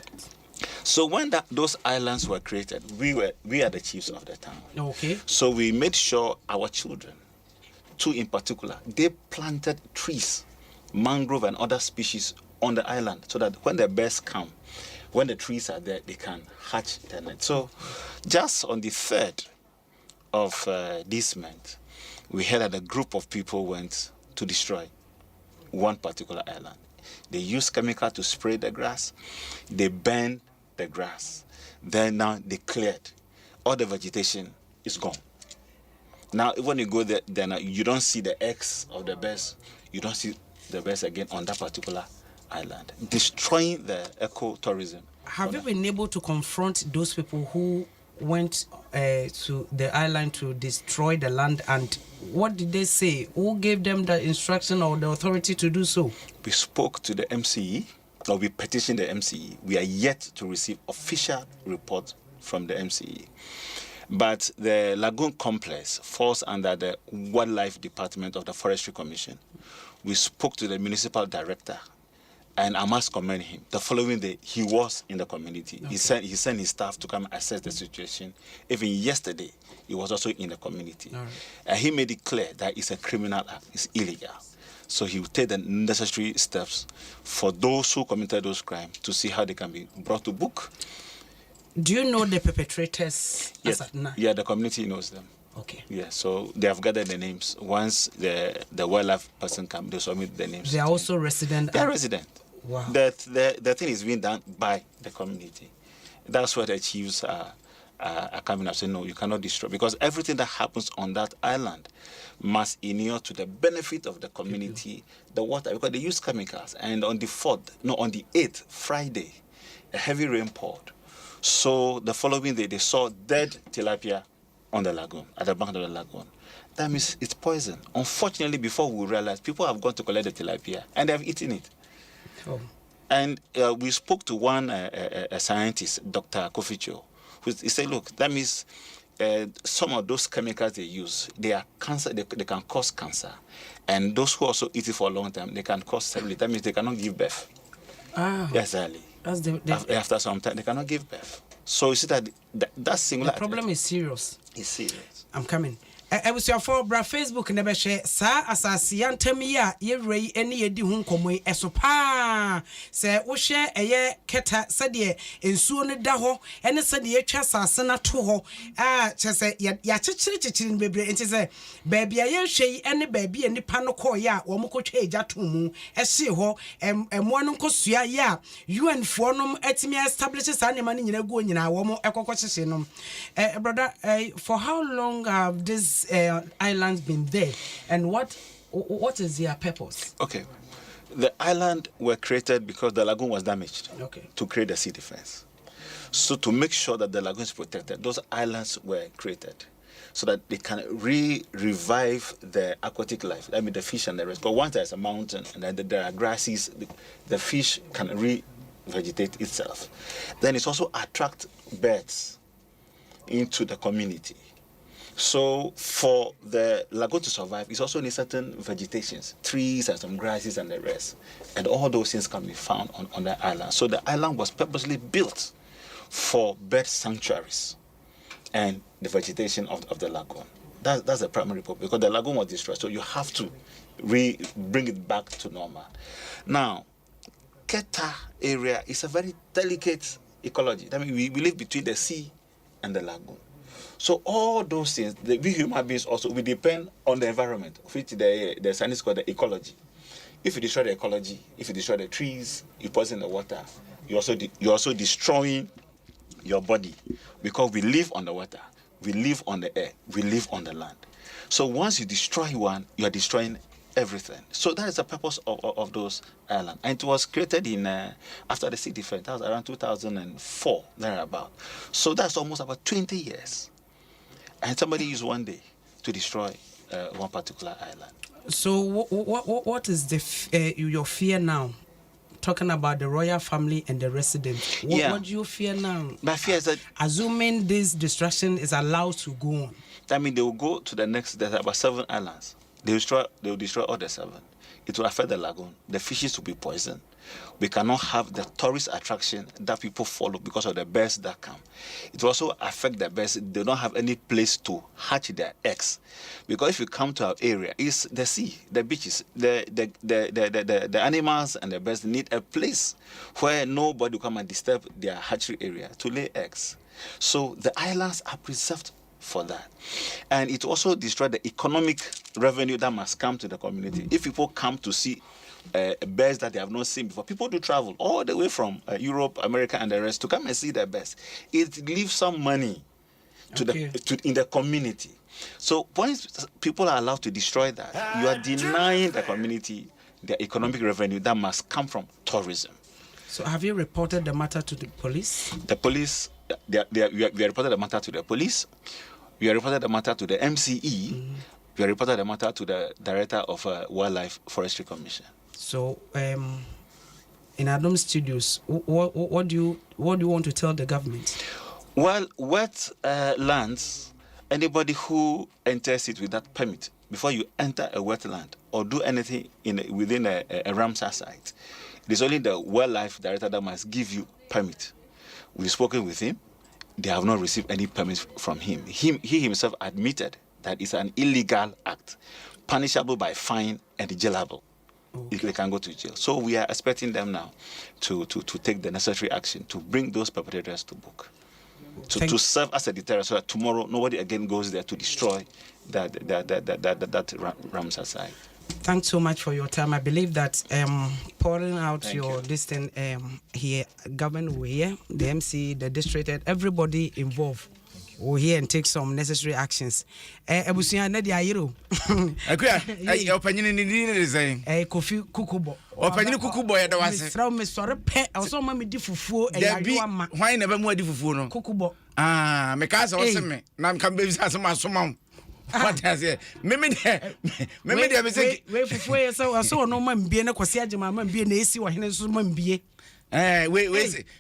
So when those islands were created, we are the chiefs of the town. Okay. So we made sure our children, 2 in particular, they planted trees, mangrove and other species on the island, so that when the birds come, when the trees are there, they can hatch their net. So just on the 3rd of this month, we heard that a group of people went to destroy one particular island. They used chemical to spray the grass. They burned the grass. Then now they cleared. All the vegetation is gone. Now when you go there, then you don't see the eggs of the birds. You don't see the birds again on that particular island, destroying the ecotourism. Have you been able to confront those people who went to the island to destroy the land, and what did they say? Who gave them the instruction or the authority to do so? We spoke to the MCE, or we petitioned the MCE. We are yet to receive official report from the MCE. But the lagoon complex falls under the Wildlife Department of the Forestry Commission. We spoke to the municipal director, and I must commend him. The following day, he was in the community. Okay. He sent his staff to come assess the situation. Even yesterday, he was also in the community. Right. And he made it clear that it's a criminal act, it's illegal. So he will take the necessary steps for those who committed those crimes to see how they can be brought to book. Do you know the perpetrators? Yes. Yeah, the community knows them. Okay. Yeah, so they have gathered the names. Once the wildlife person comes, they submit the names. They are also resident? They are resident. Wow. The thing is being done by the community. That's why the chiefs are coming up saying, no, you cannot destroy. Because everything that happens on that island must inure to the benefit of the community, the water, because they use chemicals. And on the 8th, Friday, a heavy rain poured. So the following day, they saw dead tilapia on the lagoon, at the bank of the lagoon. That means it's poison. Unfortunately, before we realized, people have gone to collect the tilapia and they have eaten it. Oh. And we spoke to one a scientist, Dr. Koficho, who he said, look, that means some of those chemicals they use, they are cancer. They can cause cancer. And those who also eat it for a long time, they can cause sterility. That means they cannot give birth. Ah. Exactly. After some time, they cannot give birth. So you see that singular. The problem is serious. It's serious. I'm coming. Ebusuafo bra Facebook na behwe sa asase ya ntam yi a yewrei ene yedi hu nkomo eso pa se wo hwe eye keta sade ensuo ne da ho ene sade yetwa asase na to ho chese ya chichiri bebre enti se baabi a yehwe ene baabi enipa no ko ya wo mokotwa eja to mu ehye ho emo no nkosua ya UN fo nom atimi establish sa ne ma ne nyina go nyina wo mo ekokọ hyehye nom brother for how long have this islands been there, and what is their purpose? Okay, the island were created because the lagoon was damaged. Okay. To create a sea defense. So to make sure that the lagoon is protected, those islands were created so that they can revive the aquatic life. I mean the fish and the rest. But once there's a mountain and then there are grasses, the fish can re-vegetate itself. Then it's also attract birds into the community. So for the lagoon to survive, it's also in certain vegetations, trees and some grasses and the rest. And all those things can be found on the island. So the island was purposely built for bird sanctuaries and the vegetation of the lagoon. That's the primary purpose, because the lagoon was destroyed. So you have to bring it back to normal. Now, Keta area is a very delicate ecology. I mean, we live between the sea and the lagoon. So all those things, we human beings also, we depend on the environment, which the scientists call the ecology. If you destroy the ecology, if you destroy the trees, you poison the water, you're also destroying your body, because we live on the water, we live on the air, we live on the land. So once you destroy one, you are destroying everything. So that is the purpose of those islands. And it was created in after the sea defense. That was around 2004, thereabout. So that's almost about 20 years. And somebody used one day to destroy one particular island. So what is your fear now? Talking about the royal family and the residents. What do you fear now? My fear is that, assuming this destruction is allowed to go on, that means they will go to the next. There's about 7 islands. They will destroy all the 7. It will affect the lagoon. The fishes will be poisoned. We cannot have the tourist attraction that people follow because of the birds that come. It will also affect the birds. They don't have any place to hatch their eggs. Because if you come to our area, it's the sea, the beaches, the animals and the birds need a place where nobody will come and disturb their hatchery area to lay eggs. So the islands are preserved for that. And it also destroyed the economic revenue that must come to the community. If people come to see birds that they have not seen before, people do travel all the way from Europe, America, and the rest to come and see the birds. It leaves some money in the community. So once people are allowed to destroy that, you are denying the community the economic revenue that must come from tourism. So have you reported the matter to the police? The police, we have reported the matter to the police. We have reported the matter to the MCE. We have reported the matter to the Director of Wildlife Forestry Commission. So, in Adom Studios, what do you want to tell the government? Well, wet lands, anybody who enters it without permit, before you enter a wetland or do anything within a Ramsar site, it is only the Wildlife Director that must give you permit. We've spoken with him. They have not received any permits from him. He himself admitted that it's an illegal act, punishable by fine and jailable. Okay. They can go to jail. So we are expecting them now to take the necessary action to bring those perpetrators to book, to serve as a deterrent, so that tomorrow nobody again goes there to destroy that Ramsar site. Thanks so much for your time. I believe that pouring out your distant here, government will hear, the MC, the district, everybody involved will hear and take some necessary actions. Ebusia na dia yero. Akua, opanyin ni resign. Kofi Kukubo. Opanyin Kukubo ya da wase. Mesra me sore pe, also ma me di fufuo eyayo ama. Why na ba mu adi fufuo no? Kukubo. Me ka se wose me. Na kan be bisa se ma soma. What has it? Meme de me say we fufuo so no ma mbie na kwase agema ma mbie na esi wo hene so ma mbie.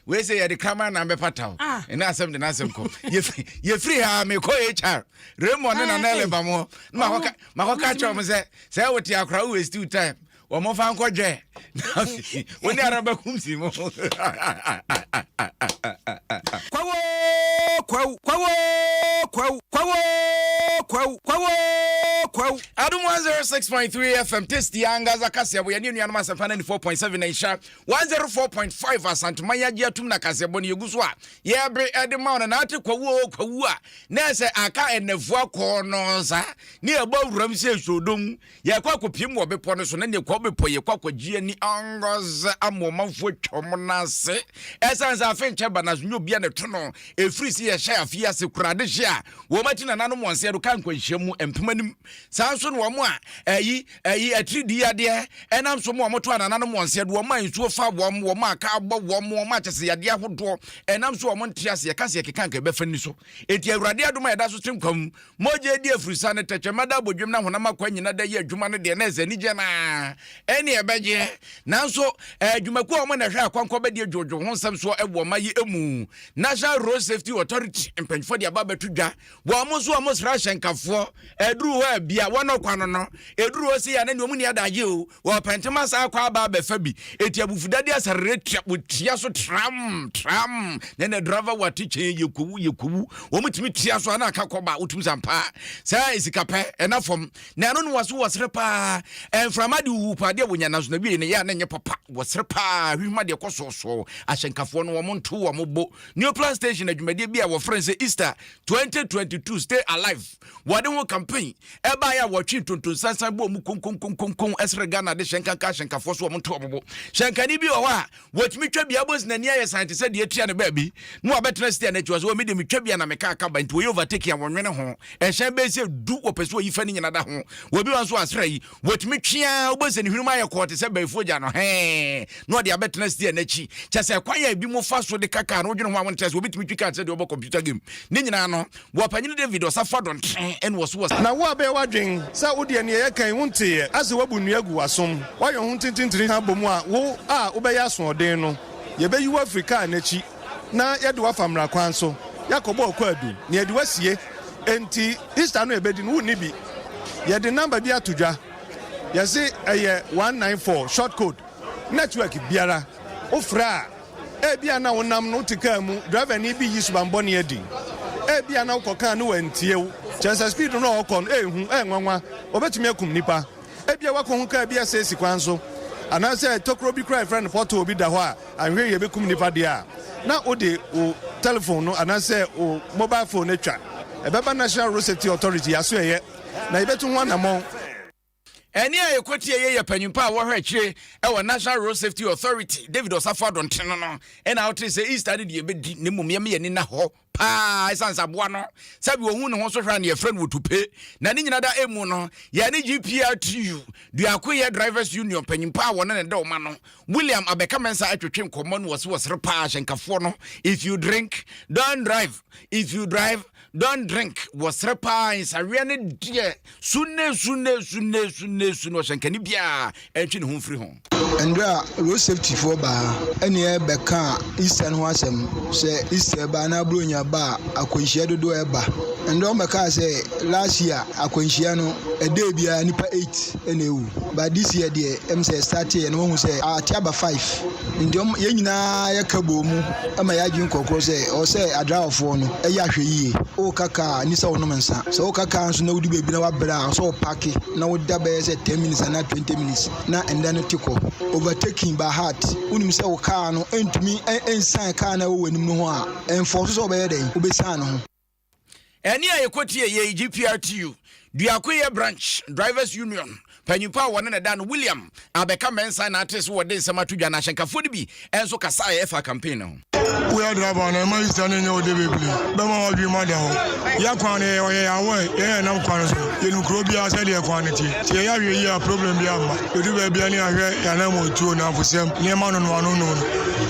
We say the camera na be pataw. And na asem de na asem ko. Ye free ha me ko HR. Raymond na na ele ba mo. Ma ko ka cho me say what you akra waste too time. Wo mo fa nko dwe. Woni araba kumsi mo. Kwawo. Adom 106.3 FM test yanga za Kasiebo ya ninu ya nama sefana ni 4.7 na isha 104.5 asante maya jia tum na Kasiebo ni yuguswa ye bre edema na ate kwawo na se aka enefua kono sa ni eba wuram se sodom ye kwa kopiem wo bepo no so na ne kwa bepo ye kwa kwagia ni angoz amomanfo twom na se esanza afenche bana nyo bia ne tono efri si ye sha afia se kurade hia wo mati na nanu monse do kan kwanhyiamu empemanim sanso no mo a atridi ade enam so mo to anananu monse do mo ansuo fa wo mo aka agbo wo mo achese yade ahodo enam so mo ntiase kase kekanka be fani so eti awurade adoma eda so twemkwam moje di afurisa ne techemada bodwem na honam akwanyina da ye adwuma ne de na ezani je na eni ebeje nanso adwumaku o mo na hwe akwankwa be de jojo ho nsam so ebo mayi emu National Road Safety Authority empanfo de ababa tudwa wo mo so o mo sra hyenkafo eduru ho bia wono kwano no eduru o si ya na ne omu ne adaje o wo pentema sa akwa aba be fa bi eti abufudade asarre tia so tram ne driver watiche yekuwu wo mutimi tia so na akakoba utum sampa sa isikape enafom na no waso wasre pa enframade wu pa de wonya naso na bi ne ya na nye papa wasre pa hwima de kososo ahyenkafo no wo monto wo mobo new plan station adwumade bi a wo friend Easter 2022 stay alive wade ho campaign eba ya wo twi tonton sansa san bo mu konkon esre Ghana de shenka foso mo to obobo shenka ni bi o wa wotimi twa bia bos na ni aye sante se de etua ne ba bi no abetena stia na twa so me de me twa bia na me ka ba nti we overtake ya wonwene ho ehyen be se du opeso yi fa ni nyina da ho wo bi wan so asra yi wotimi twia obose ni hwinuma aye kote se ba foja no no de abetena stia na chi chese kwan ya bi mo fa so de kaka no dwene ho awon tese obitimi twika se de obo computer game ni nyina no wo panyine David osafadon en was na wo abe wadwen sa wo de ne ye kan wonte ase wabu nuagu wasom wo yo ho tintintiri ha bomu a wo be ya so oden no ye be yu Africa na chi na ye de wa famra kwan so yakobo okwadu ne ye de wasie enti Easter no ebedi no ni bi ye de number bi atodwa ye se 194 short code network biara ofra bia na wonam no tika mu driver ni bi yisuban boni edi bia na ukokan no wantie chance speed no okon nwanwa obetumi akum nipa bia wakon ka bia se sikwanso ana se tokro bi cry friend photo obi da ho a anhwe ye bekum nipa dia na ode o telephone no ana se o mobile phone atwa ebeba National Road Safety Authority aso ye na yebetu ho anamon eni aye kwati ye panyimpa wo hwe kire e wo National Road Safety Authority David Osafadon teno no e na wote se Easter de be di ne mum ye ni na ho pa isansa boa no sabi ohun ne ho so hwa ne ye friend wotupe na ni nyina da emu no ye ne GPRTU du Akua Drivers Union panyimpa wo ne da o ma no William Abekamensa atwetwe nkomo no wo se pa hyenkafo no if you drink don't drive if you drive don't drink was repa is a really dear soon no shankani bia entwe ne ho free home and road safety for ba ene beka Eastern ho asem se Easter ba na bronya ba akwanhia dodo e ba and o beka say last year akwanhia no e dey bia nipa 8 ene wu but this year dey em say start here no hu say atiaba 5 ndom ye nyina ya kabo mu ama ya dwin kokoro say o say adrawofo no e ya hwe yie o kaka ni say wonom nsa so o kaka nso na wudi bebi na wabra so park na woda be say 10 minutes and 20 minutes na enda no tiko overtaking by heart unim say o car no entumi ensan car na wo wanim no ho a enforce so be den obesan no ho eni ayekotie ye GPRTU du Akua branch Drivers Union panyimpa wona na dan William Abekamensa na ates wo den samatudwa na hyenkafo de bi enso kasa ye fa campaign no we are driver na ma Easter ne o de bebli be ma wadwi ma da ho ya kwan ne o ye awo ye na kwan so ye nu kro bia se de kwan ne ti ye ya hwe ye problem bia ma odu ba bia ne ahwe ya na mo tuo na afusem ne ma no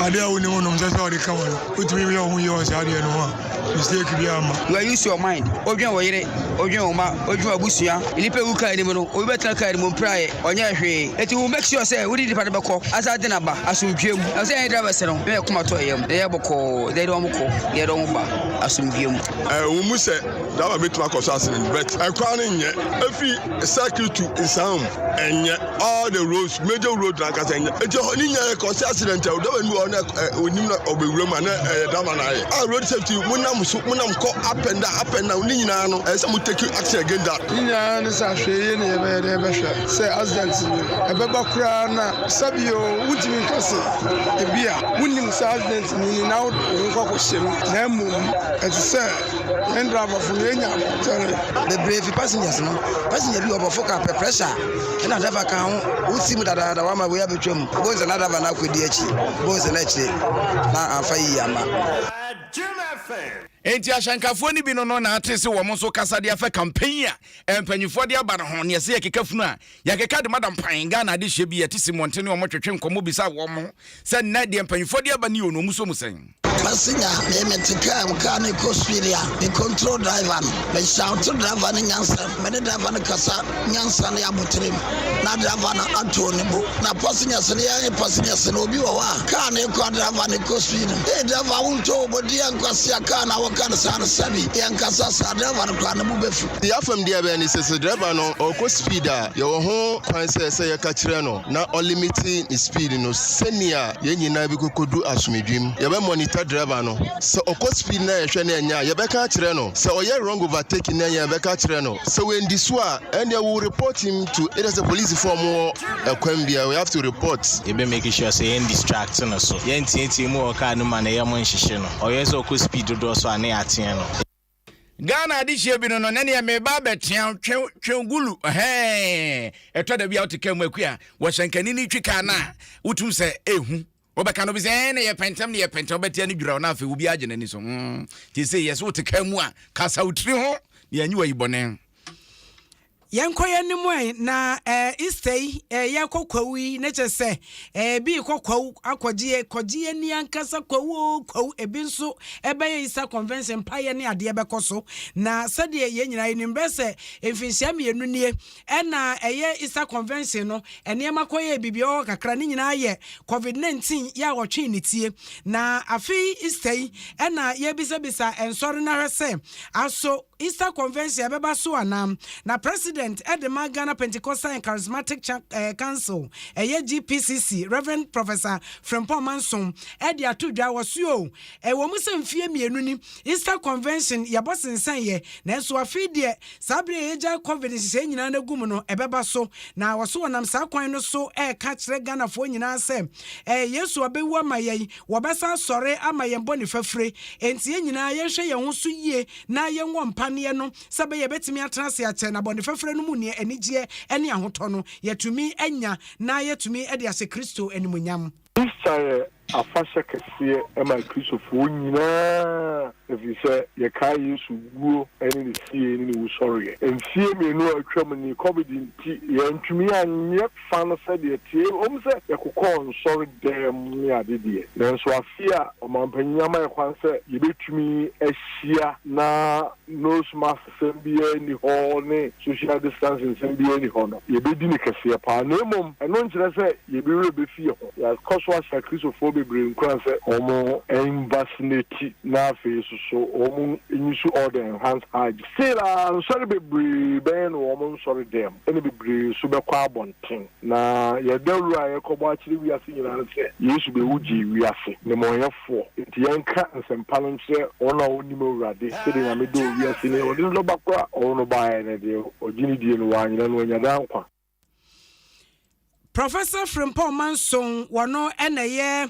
ade a woni mo se o de ka won utumi bi o hu ye o se ade no ha mistake bia ma you use your mind odwen wo yire odwen wo ma odwen abusua ilipe wu ka ni mo no obi betra ka ni mo praye onya hwe eti wo make sure say we di pa de beko asa de na ba asomdwem na say driver se no me kuma to yem ye boko de do mo ko ye do mo ba asomdwem wo mu se da ba betuma ko so accident but ekwa no nye afi circle to insam enye all the roads major road na kasa enye eti ni nya ko so accident da ba nu ona onim na obewura ma na da ma na ye road safety munam ko up and down ni nyina no say mo take action again that ni nya ne sa hwe ye ne be de be hwe say accident e be ba kura na sabio wutimi kase e bia wunim sa accident ni na wo ko shem na mu e say and driver for enya the brave passengers no passenger bi obo foka pressure na driver kan wutim dada wa ma we abetwam boys na driver na kwedi achi boys na achi na afa yi ama enti ahyankafo ni bi no na atese wo mo so kasa de afa campaign a empanyifo de aba no ho ne se yakekafunu a yakeka de madam pan Ghana de hye bi yetisi montene wo mo twetwe nkomo bisa wo mo se na de empanyifo de aba ni ono muso musen passenger me metika mkani ko spiria the control driver me shout driver ni nyansa me de driver ni kasa nyansa na abotrem na driver na ato ne bo na passenger se ne passenger se no bi wo wa car ne ko driver ni ko spiria driver wonto obodi ankwase aka na waka sana sabi yankasa sa driver no kwa na bu befu ya fam dia be ni se driver no o ko speed a ye wo ho kwan se ya ka kire no na o limiting speed no senia ye nyina bi kokodu asomedwim ye be monitor driver no so o ko speed na ye hwe na nya ye be ka kire no so o ye wrong overtaking na ye be ka kire no so when this one and they will report him to it as a police form or kwambia we have to report you be making sure say in distracting us so ye ntienti mu o ka no man ye mo nhihye no o ye so ko speed do so ane atien no Ghana adishie bi no no ne me ba betia twengulu eto da bia otike makua wo hyenkani ni twika na wotum se ehu obeka no bi se ne ye pentam ne ye pentam betia ne dwura na afi wo bi agye nani so ti se yes woteka mu a kasa utri ho ne anyi wa yibone Yankoye ni mu na istay yakokwawi ne chese bi kokwawu akwagie ni ankasa kwawu ebi nso ebe isa convention paye ne ade bekoso na sade ye nyina ni mbese emfinsia mienu nie na isa convention no ene makoye bibio kakra ni nyina ye covid-19 ya wotwe ni tie na afi istay na ye bisa ensori na hwese aso Easter Convention beba so anam na President Edema Ghana Pentecostal and Charismatic Council GPCC Reverend Professor Frimpong Manson edi atudwa wasuo wo musemfie mienu ni Easter Convention ya bosensan ye na so afide sabre eja COVID nyina na gum no ebeba so na waso wanam sa kwan no so ka kire Ghana fo nyina se Yesu abewu amaye wo besa sore amaye mboni fafre enti nyina ye hwe ye ho so yie na ye nwompa ne no sabe ye betimi atrase ache na bone fefre no mu ne anigye ene ahoto no yetumi anya na yetumi ede ase Kristo animunyam Israel afasha kese ema Kristo fo nyina efise ye kai Yesu guo ene ne sie ne wo sori enfie me no atwam ni covid nti ye ntumi anye fa no se de tie omse ye kokon sori dem ni adedie nanso afia omampanyama ye kwanse ye betumi ahia na nose mask sembie ni ho ne social distancing sembie ni ho no ye bedi ni kese pa na emom eno nkire se ye be rebe fie ho ya koswa sa Kristo fo bebre nkwanse omo vaccinate na face so omo inyisu order enhanced hajj sela sorry bebre ben omo sorry dem ene bebre so be kwa abonten na ye dawura ye kobo akiri wi ase nyina se Yesu be wuji wi ase ne moyefo enti yanka nsempalo nse ona onimo urade sede na me do wi ase ne odin lo bakwa ono bae ne de ogini die no wa nyina no nya dankwa Professor Frimpong Manson wano eneye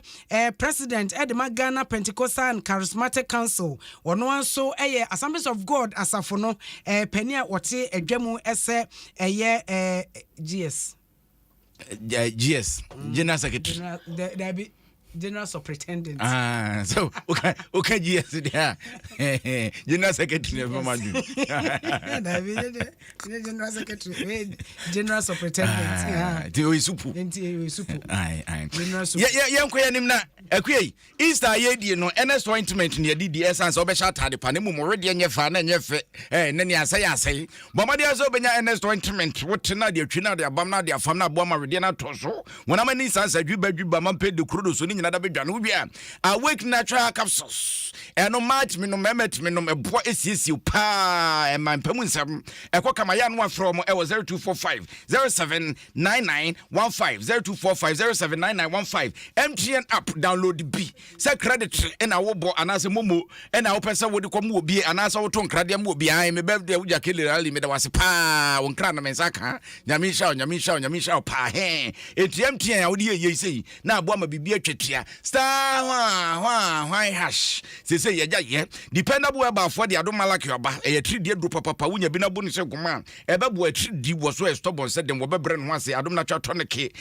President Edema Ghana Pentecostal and Charismatic Council wano anso Assemblies of God asafo no penia wote adwamu ese GS General Secretary General Superintendent. So okay, yes, there. General Secretary for my General Secretary, General Superintendent. General Super. Easter ye no NS ointment ne di essence obesha tade pa ne mu morede nyefa na nyefe ne ne asay bomade aso benya NS ointment wotena de atwi na de abam na de afam na boa ma rede na toso wona mani sansa dwuba mampe de krodo so ni nyina da bedwane wo bia awake natural capsules eno match me no memet me no ebo esiesi pa e mampamu nsam ekokama ya no afro mo e 0245 079915 0245 079915 MTN app download B say credit na wo bo anase momo na wo pese wo de kom wo bi anase wo to nkrade mo bi an me birthday wo jakele rally me da wase pa wo nkra na mensaka nyamisha pa he MTN ya wo de ye sei na abo ma bibia twetua star why hash say ye ye dependable about for the Adom malaki oba e 3 die do papa wunya bi na bonu se goma e be bo 3 di wo so stubborn said dem wo be bre no ase Adom na twa tonike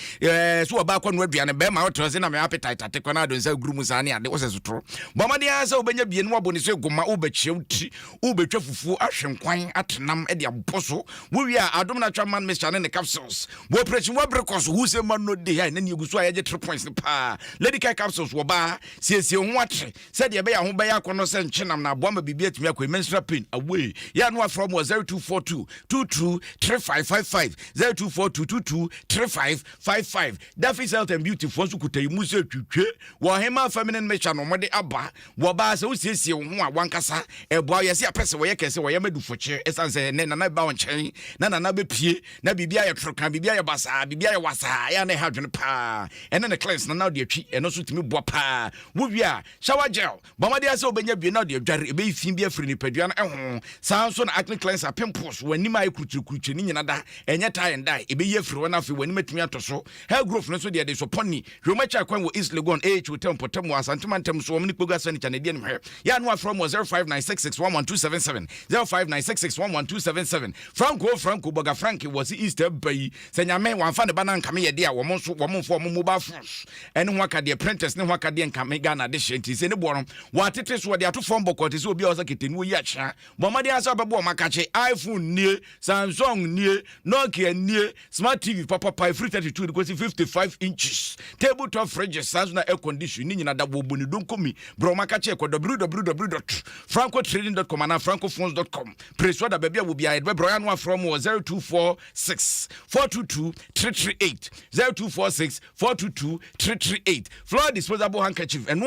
so oba kwa no aduane be ma wo trose na me appetite atekwa na adon sa guru sa ne ade wo se sotro bomade asa obenya bie no aboni se goma wo be chiewti wo be twa fufu ahwenkwan atenam e de aboso wo wi a Adom na twa man mixture ne capsules wo operation wo breakfast wo se man no de ha na ne eguso a ye 3 points pa lady kai capsules wo ba siesie ho atre said ye be ya ho be ya kono se nchenam na aboa ma bibia tumi akwa menstrual pain away ya no from 0242 223555 0242 223555 Daffy Health and Beauty for so kutai mu se twetwe wo hema feminine mecha no mode aba wo ba se wo siesie ho a wankasa eboa ye se apese wo ye kese wo ye madufoche esanse ne na ba won chen na be pie na bibia ye troka bibia ye basa bibia ye wasa ya na ha dwene pa ene ne cleanse na de atwi eno so timi bo pa wo wi a shower gel bomade ase obenya bi na de adware ebe fin bi afiri ni padua na ho san so na acne cleanser pimples wani mai kurukurukuruchi ni nyina da enye tie and die ebe ye afiri wana afi wani matimi atoso hair growth no so de so pony hwomacha kwan wo East Legon hotel potem asantemantam so omni kpoga sani chanedi anim he ya no from 0596611277 0596611277 Franco Boga Frankie was Easter bay senyame wanfa ne bana nkame ye de a wo monso wo monfo mo mobile phones ene ho aka de apprentice ne ho aka de nkame Ghana de shenti se ne bono watete so de ato phone bokot se obi a osa ketenu yi acha bomade asa bebo makache iPhone nie Samsung nie Nokia nie smart TV papa 332 because 55 inches tabletop fridges sans na air condition ni nyina da bo boni don Kumi bro makache ko www.francotrading.com and francophones.com preso da bebia wo bia bro ya no from 0246 422 338 0246 422 338 floor disposable handkerchief and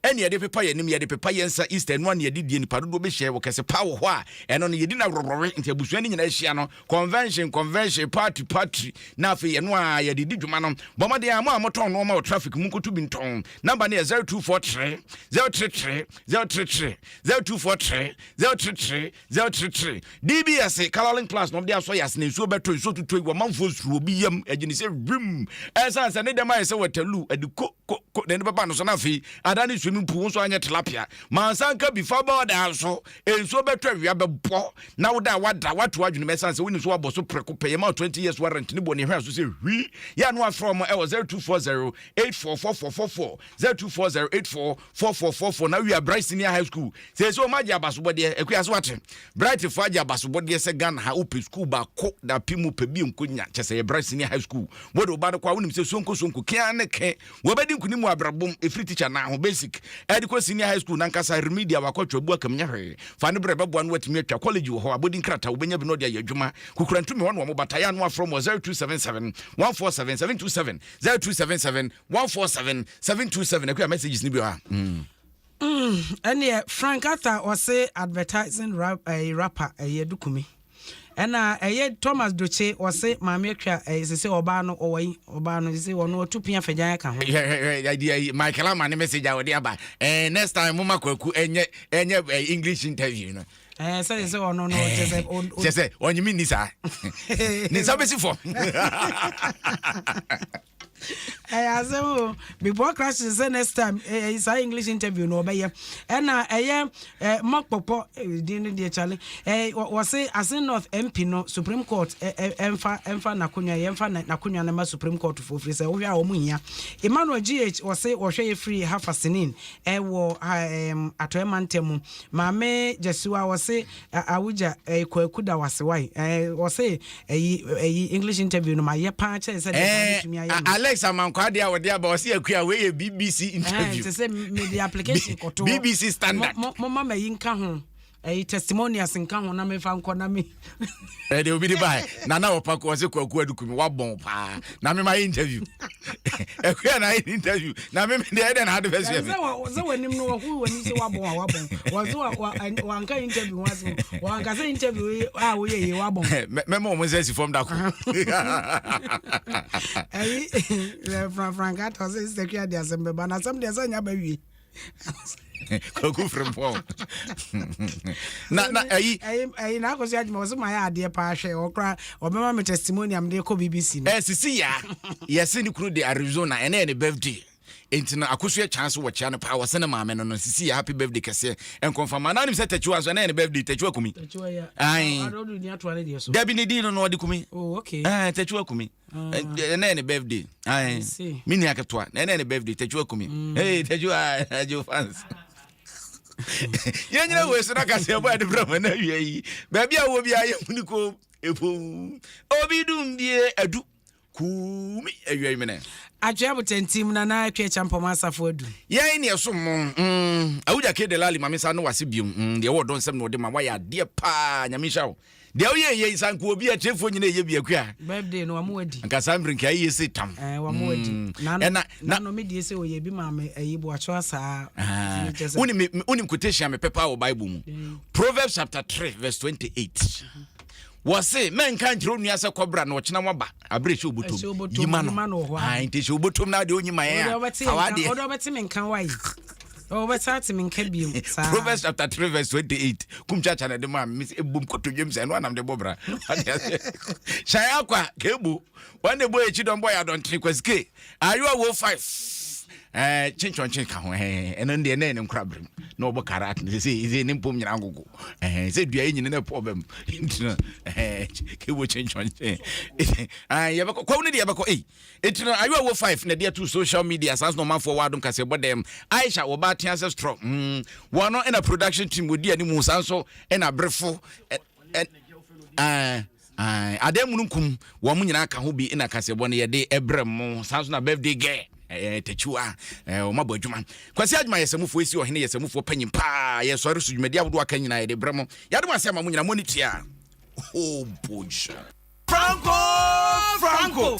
any de paper ye nim ye de paper ye nsa Easter no na ye di ni padodo be share wo kese power ho a eno no ye di na rorore nti abusuani nyina hia no convention party na fe ye no a ye di dwuma no bomade ya mo amoton no ma traffic mu kotu bi nton number na 0243 033 033 0243 033 033 DBS coloring class no dia so yas na so beto so tutu wo manfo suro bi yam agini se rim esa ne dem ayi se watalu adiko ne baba no so na fe adani swimming pool so anya tilapia mansanka before board also enso beto awia bebo na woda wada watu adwene mesa se woni so aboso preko pay ma 20 years warrant ni boni hwa so se hwi ya no from 0240 844444 0240 844444 na we are Bright Senior High School se so maji abasobode ekua so wate Bright faji abasobode se Ghana ha open school ba ko da pimu pebi nkonya chese Bright Senior High School bodo ba kwa wonim se sonko kia ne ke wo bedi nkunimu abrabom free teacher na ho basic Ediko Senior High School nankasa remedial wakotwa bu akamnya hwe fa ne brebe bo no watimi atwa college wo ho abodi nkrata wo benya bi no dia yadwuma kokura ntumi ho no mo bataya no from 0277 147 727 0277 147 727 ekua messages ni bi ha and Frank Arthur was say advertising rapper Kumi. And Thomas Duche was say Mamma say Obano or Obano say or no 2 p.m. for Jaka. My Kalamani message out there by next time Mama Koku and English interview. So no just say on you mean this for I say before crashes next time it's an English interview no be and mock popo didn't dear Charlie was say as in North MP no Supreme Court emfa nakunya na Supreme Court for free say we are omunya Emmanuel GH was say was free half a sinin wo atoemantemu mame Jesua was say awuja kwakuda was why was say English interview no my year patch said Alex Amankwade awode aba osi akua we BBC interview say media application koto BBC standard mama ma yinka ho testimonials nka ho na me fa nko na me de obi di bai na na opako ose kwaku adukumi wabon pa na me ma interview akua na interview na me de eden na advice me so wanim no hu wani se wabon wazo wanka interview wanka say interview we ye wabon me mo say si form da ko Frank Arthur say secretary the assembly but na some dey say nya ba wi Koku from Paul. Na na ko say was my ade pa hwe okra obema me testimony am de ko BBC sisi ya yes ni kunu de Arizona ene ne birthday entina akoso chance wo chia no pa wo sene maame no sisi ya happy birthday kese en confirm na nim se tachiwa so ene birthday tachiwa Kumi ai Debi ni di no de Kumi oh okay tachiwa Kumi ene birthday ai mini aketwa ene birthday tachiwa Kumi hey tachiwa ajo fans yanyina we so na Kasiebo ade brama na wi baabi a wo bia ye muniko epo Obidombie adu Kumi awia mene Acheampomaa team na Acheampomaa safo adu ye ne so awuja ke de lali mamisa no wase biom de wo don sem no de ma wa ya de pa nyamisha wo de wo ye sanko obi a chefo nyina ye bia kwa birthday no amwadi nka sambrin ka ye se tam wamwadi na no me die se wo ye bi ma me ayibo acho asa unim quotation me pepa wo Bible mu Proverbs chapter 3 verse 28 Wose men kan jiro nua se kobra na ochina waba abreche obotom yima no ai nte she obotom na de onyima ya awade odo beti men kan wai o betati men ka biom sa Proverbs chapter 3 verse 28 kumcha cha na de ma miss ebum kotodwem se no anam de bobra shaya kwa kebu one boy echi don boy adon trikwesike ayo wo 5 chinchon ka ho eno de na ne nkrabrim na obo karat se ne mpom nyina ngogo se dua yin ne problem kebu chinchon yabako kwa uni de yabako etino ayo wo 5 na de to social media sans no man forward Kasiebo dem Aisha wo ba tia se strong wono in a production team wodi ani mu sanso na brefo Adom mununkum wo mu nyina ka ho bi na Kasiebo ne ye de ebrem sanso na birthday girl techua o mabo adwuma kwasi adwuma yesamufo esi ohene yesamufo panyimpa ye sori su dwumadi abodo aka nyina ye de bremo yade mo asema mo nyina monitia oh boy Franco